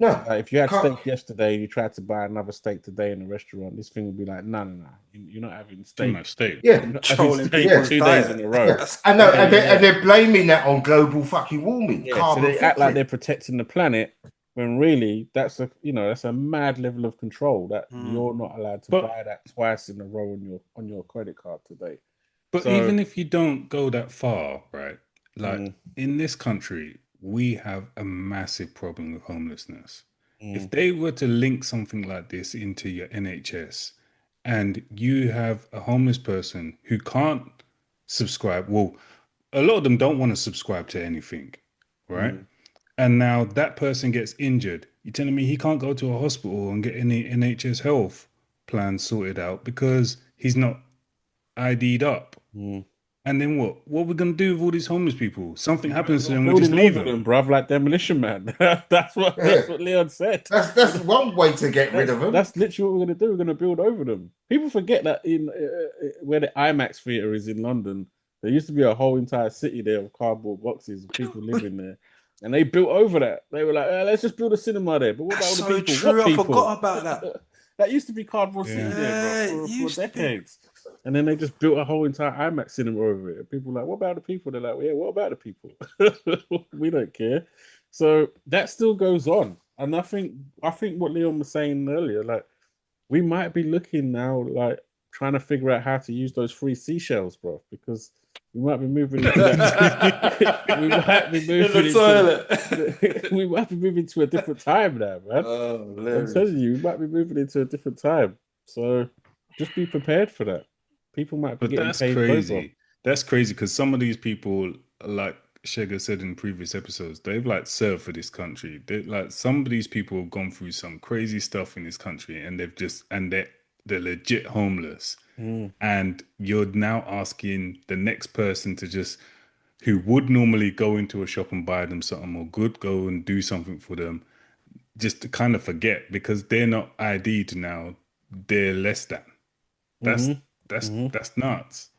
No. If you had steak yesterday and you tried to buy another steak today in a restaurant, this thing would be like, no. You're not having steak. Too much steak. Yeah. Controlling 2 days in a row. I know, and they're blaming that on global fucking warming. Yeah, so they act like they're protecting the planet when really that's a mad level of control that you're not allowed to buy that twice in a row on your credit card today. But even if you don't go that far, right? Like in this country, we have a massive problem with homelessness. If they were to link something like this into your NHS and you have a homeless person who can't subscribe, well, a lot of them don't want to subscribe to anything, right? And now that person gets injured. You're telling me he can't go to a hospital and get any NHS health plan sorted out because he's not ID'd up. And then what? What are we going to do with all these homeless people? Something happens to them, we just leave them. Bruv, like Demolition Man. That's what Leon said. That's one way to get rid of them. That's literally what we're going to do. We're going to build over them. People forget that in where the IMAX theatre is in London, there used to be a whole entire city there of cardboard boxes of people living there. And they built over that. They were like, let's just build a cinema there. But what about all the people? True, I forgot about that. That used to be cardboard city there, bro, for decades. And then they just built a whole entire IMAX cinema over it. People were like, what about the people? They're like, yeah, what about the people? We don't care. So that still goes on. And I think what Leon was saying earlier, like, we might be looking now, like, trying to figure out how to use those free seashells, bro, because we might be moving into that. We might be moving to a different time now, man. I'm telling you, we might be moving into a different time. So just be prepared for that. People might be getting paid. Crazy. That's crazy because some of these people, like Sheg said in previous episodes, they've like served for this country. Some of these people have gone through some crazy stuff in this country, and they're legit homeless. And you're now asking the next person to just who would normally go into a shop and buy them something, or could go and do something for them, just to kind of forget because they're not ID'd now. They're less than. That's nuts.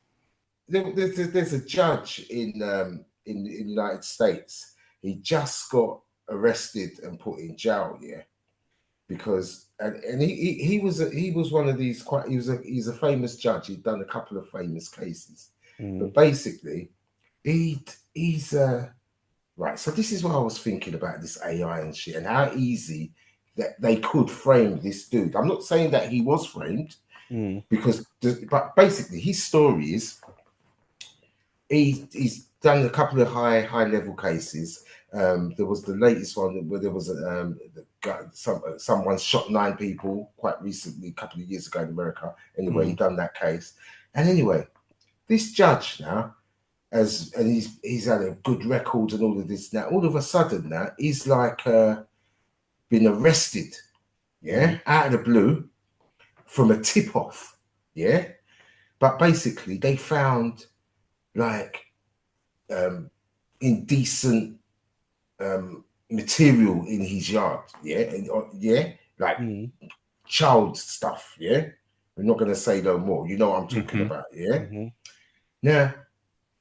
There's a judge in the United States. He just got arrested and put in jail, because he was one of these he's a famous judge. He'd done a couple of famous cases, but basically he's right. So this is what I was thinking about this AI and shit, and how easy that they could frame this dude. I'm not saying that he was framed, but basically his story is he's done a couple of high level cases. There was the latest one where there was someone shot 9 people quite recently, a couple of years ago in America. Anyway, he done that case, and anyway, this judge now, he's had a good record and all of this. Now, all of a sudden, now he's like been arrested, out of the blue from a tip off, but basically they found like indecent material in his yard, like child stuff, We're not going to say no more. You know what I'm talking about, Now,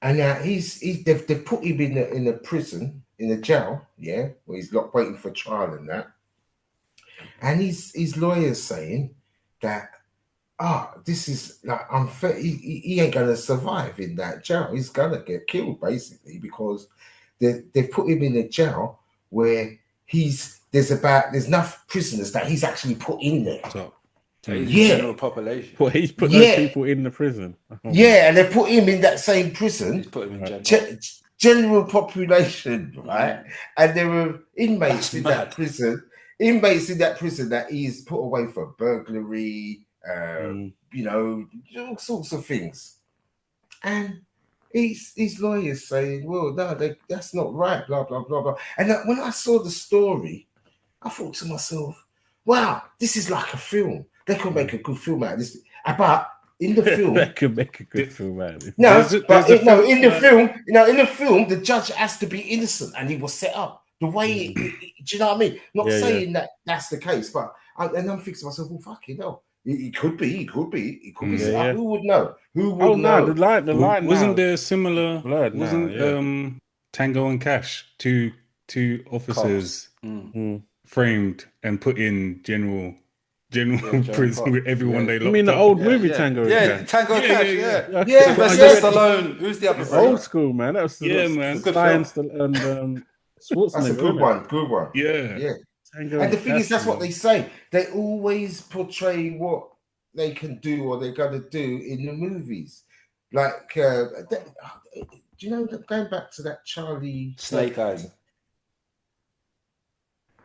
they've put him in a prison, in a jail, where he's locked waiting for trial and that. And his lawyer's saying that this is like unfair. He ain't gonna survive in that jail. He's gonna get killed basically because they've put him in a jail where there's enough prisoners that he's actually put in there. General population. Well, he's put those people in the prison. And they put him in that same prison. He's put him in general population, right? And there were inmates in that prison. Inmates in that prison that he's put away for burglary, all sorts of things. And his lawyer's saying, well, no, that's not right, blah, blah, blah, blah. And when I saw the story, I thought to myself, wow, this is like a film. They could make a good film out of this. But in the film... they could make a good film out of it. In the film, the judge has to be innocent and he was set up. The way, do you know what I mean? Not saying that that's the case, but I'm thinking to myself, well, fucking hell. It could be. Who would know? Who would know? The line wasn't there similar? Wasn't Tango and Cash two officers framed and put in general prison with everyone they locked up? You mean the old movie Tango and Cash? Tango and Cash, Sylvester Stallone. Who's the other? Old school, man. That was man. Good science and that's a good one. Yeah. And the thing is, that's what they say. They always portray what they can do or they're going to do in the movies. Like, do you know, going back to that Charlie... Snake Eyes.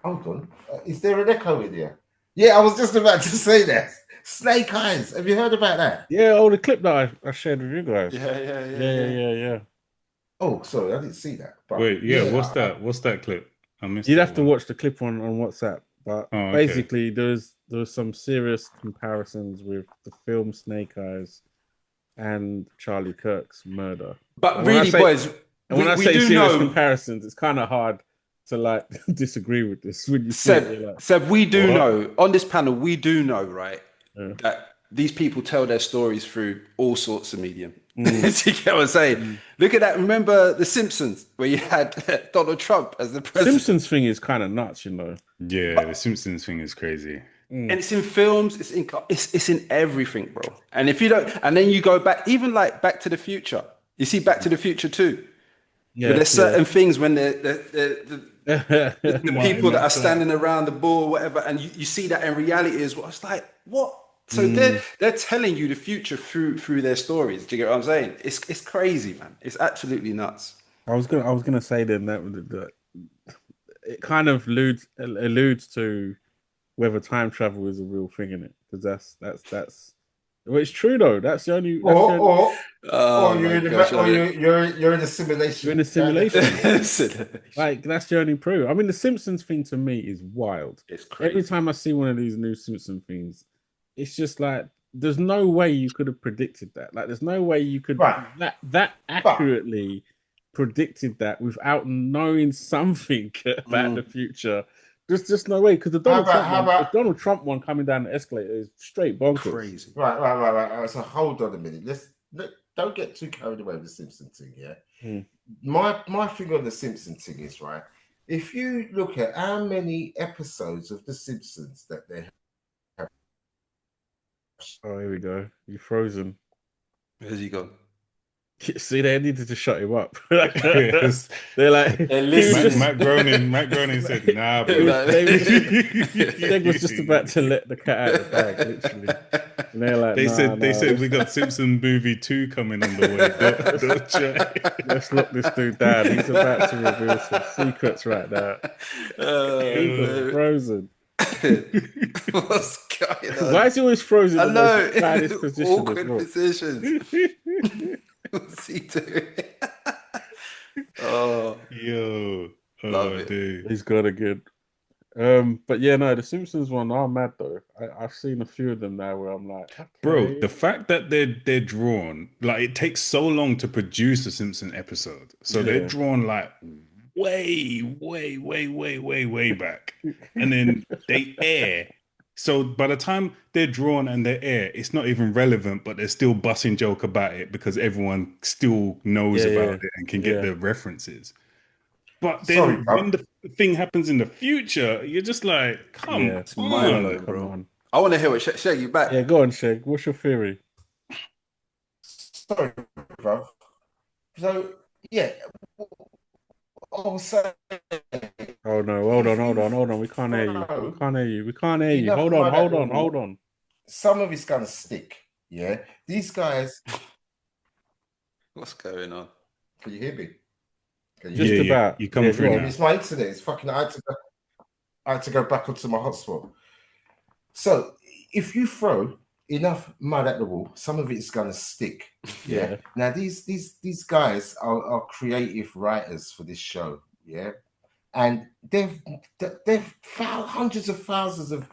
Hold on. Is there an echo in here? Yeah, I was just about to say that. Snake Eyes. Have you heard about that? Yeah, the clip that I shared with you guys. Yeah. Oh, sorry, I didn't see that. But wait, what's that? What's that clip? I missed. You'd have to watch the clip on WhatsApp. But basically, there's some serious comparisons with the film Snake Eyes and Charlie Kirk's murder. But really, boys, when I say serious comparisons, it's kind of hard to like disagree with this. When you Seb, we do know on this panel, we do know, right, that these people tell their stories through all sorts of medium. Do you get what I'm saying? Look at that. Remember The Simpsons, where you had Donald Trump as the president? Simpsons thing is kind of nuts, you know. Yeah, the Simpsons thing is crazy. And it's in films, it's in everything, bro. And if you don't, and then you go back, even like Back to the Future. You see Back to the Future too. Yeah, there's certain things when the people that are standing around the ball, whatever, and you see that in reality as well. It's like, what? So they're telling you the future through their stories. Do you get what I'm saying? It's crazy, man. It's absolutely nuts. I was gonna say then that it kind of alludes to whether time travel is a real thing in it, because that's well, it's true though. That's the only. You're in a simulation. You're in a simulation. Like that's the only proof. I mean, the Simpsons thing to me is wild. It's crazy. Every time I see one of these new Simpson things, it's just like there's no way you could have predicted that. Like there's no way you could that accurately predicted that without knowing something about the future. There's just no way, because the Donald Trump one coming down the escalator is straight bonkers. Crazy. Right. So hold on a minute. Don't get too carried away with the Simpson thing. Yeah. My thing on the Simpson thing is, right, if you look at how many episodes of the Simpsons that they have. Oh, here we go. You're frozen. Where's he gone? See, they needed to shut him up. Yes. They're like, Matt Groening said, nah, bro. Sheg was just about to let the cat out of the bag, literally. And they're like, they said we got Simpson movie 2 coming on the way. Don't try. Let's lock this dude down. He's about to reveal some secrets right now. He's frozen. What's going on? Why is he always frozen? I know. Awkward positions. What's he doing? Love it, dude. He's got a good. But yeah, no, the Simpsons one are mad though. I've seen a few of them now where I'm like, okay. Bro, the fact that they're drawn, like, it takes so long to produce a Simpson episode, so they're drawn like way back, and then they air. So by the time they're drawn and they air, it's not even relevant, but they're still busting joke about it because everyone still knows about it and can get the references. But then when the thing happens in the future, you're just like, come on. I want to hear what Sheg, you back. Yeah, go on, Sheg. What's your theory? Sorry, bro. So, yeah. Oh no, hold on. We can't hear you. Hold on. Some of it's gonna stick. Yeah. These guys. What's going on? Can you hear me? Just about. You come through. It's my internet. It's fucking. I had to go back onto my hotspot. So if you throw enough mud at the wall, some of it's gonna stick. Yeah. Now these guys are creative writers for this show. Yeah, and they've hundreds of thousands of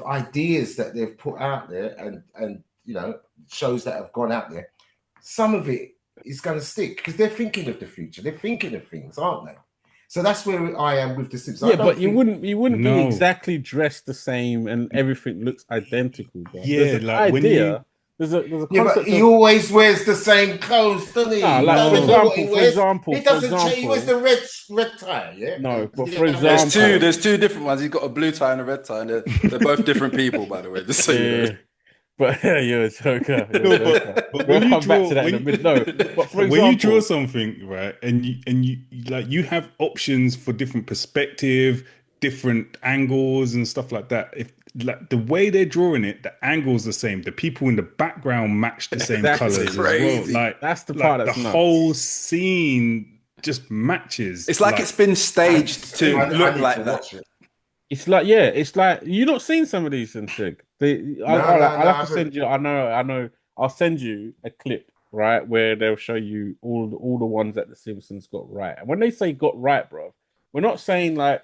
ideas that they've put out there, and shows that have gone out there. Some of it is gonna stick because they're thinking of the future. They're thinking of things, aren't they? So that's where I am with the Simpsons. Yeah, but you wouldn't be exactly dressed the same and everything looks identical. Bro. Yeah, like idea. There's a but he always wears the same clothes, doesn't he? For example, he doesn't change. He wears the red tie. Yeah. No, but for example, there's two different ones. He's got a blue tie and a red tie, and they're both different people, by the way. Just so you know. But you're a joker. But we'll come back to that in a minute. No, but for example, when you draw something, right, and you have options for different perspective, different angles and stuff like that. If like the way they're drawing it, the angle's the same. The people in the background match the same colors as well. Like that's the part that's the whole scene just matches. It's like it's been staged to look like that. It's like you've not seen some of these things, Sheg. I'll have to send you. I know. I'll send you a clip, right, where they'll show you all the ones that the Simpsons got right. And when they say got right, bro, we're not saying like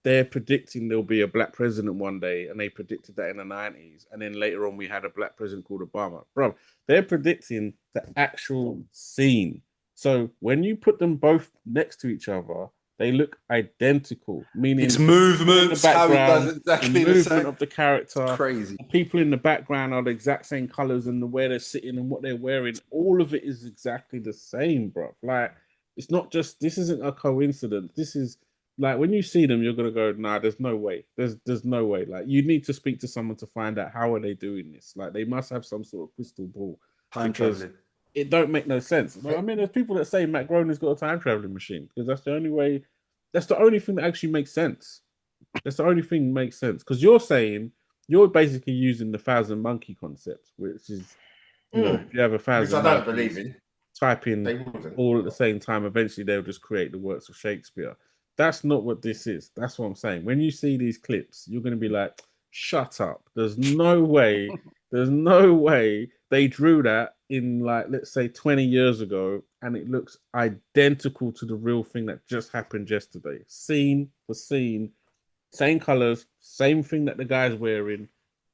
they're predicting there'll be a black president one day, and they predicted that in the 90s, and then later on we had a black president called Obama, bro. They're predicting the actual scene. So when you put them both next to each other, they look identical, meaning it's movements, how he does exactly the movement of the character. It's crazy. People in the background are the exact same colors, and the way they're sitting and what they're wearing, all of it is exactly the same, bro. Like it's not just this isn't a coincidence. This is like when you see them, you're gonna go, nah, there's no way. There's no way. Like you need to speak to someone to find out how are they doing this. Like they must have some sort of crystal ball. Time traveling. It don't make no sense. I mean, there's people that say Matt Groening's got a time traveling machine because that's the only way. That's the only thing that actually makes sense. That's the only thing that makes sense because you're basically using the 1,000 monkey concept, which is if you have 1,000, which I don't believe in. Type in all at the same time. Eventually, they'll just create the works of Shakespeare. That's not what this is. That's what I'm saying. When you see these clips, you're going to be like, "Shut up! There's no way. There's no way they drew that in like let's say 20 years ago and it looks identical to the real thing that just happened yesterday, scene for scene, same colors, same thing that the guy's wearing,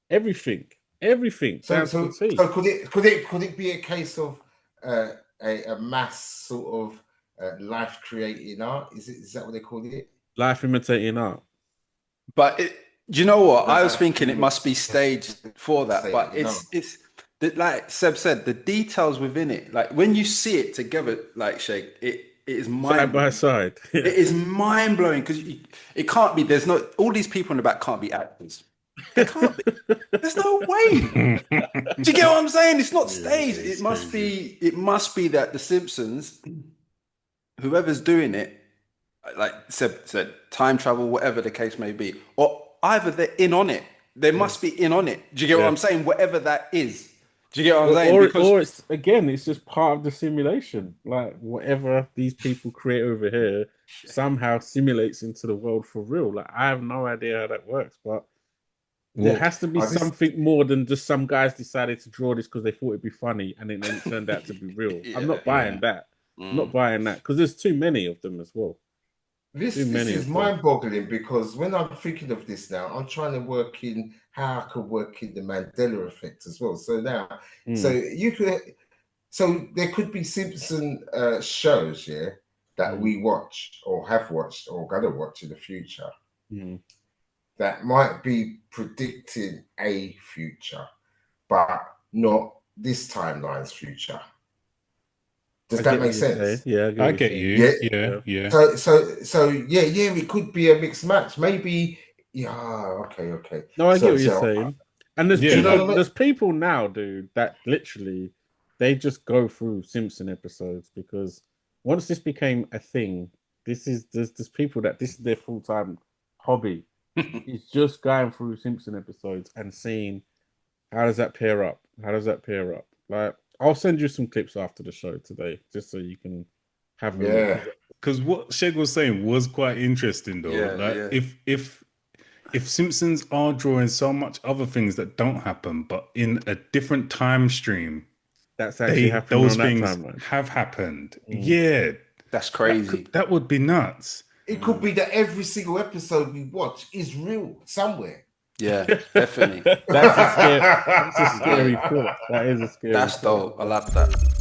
everything so could it be a case of a mass sort of life creating art. Is that what they call it? Life imitating art. But do you know what? I was thinking it must be staged for that, but it's like Seb said, the details within it, like when you see it together, like Sheg, it is side by side. It is mind blowing because it can't be. There's no all these people in the back can't be actors. They can't be. There's no way. Do you get what I'm saying? It's not staged. It must be. It must be that the Simpsons, whoever's doing it, like Seb said, time travel, whatever the case may be, or either they're in on it. They must be in on it. Do you get what I'm saying? Whatever that is. Do you get what I'm saying? Or it's just part of the simulation. Like whatever these people create over here somehow simulates into the world for real. Like I have no idea how that works, but there has to be something more than just some guys decided to draw this because they thought it'd be funny and then it turned out to be real. I'm not buying that. I'm not buying that because there's too many of them as well. This is mind-boggling because when I'm thinking of this now, I'm trying to work in how I could work in the Mandela effect as well. So now, so there could be Simpson shows, that we watch or have watched or gonna watch in the future that might be predicting a future, but not this timeline's future. Does that make sense? Yeah, I get you. Yeah. So it could be a mixed match. Maybe. Yeah. Okay. No, I get what you're saying. And there's people now, dude, that literally they just go through Simpson episodes because once this became a thing, there's people that this is their full-time hobby. It's just going through Simpson episodes and seeing how does that pair up? Like. I'll send you some clips after the show today, just so you can have them. Yeah, because what Sheg was saying was quite interesting, though. If Simpsons are drawing so much other things that don't happen, but in a different time stream, that's actually happening. Those things have happened. Yeah, that's crazy. That would be nuts. It could be that every single episode we watch is real somewhere. Yeah, definitely. That's a scary thought. That is a scary That's thought. dope. I love that.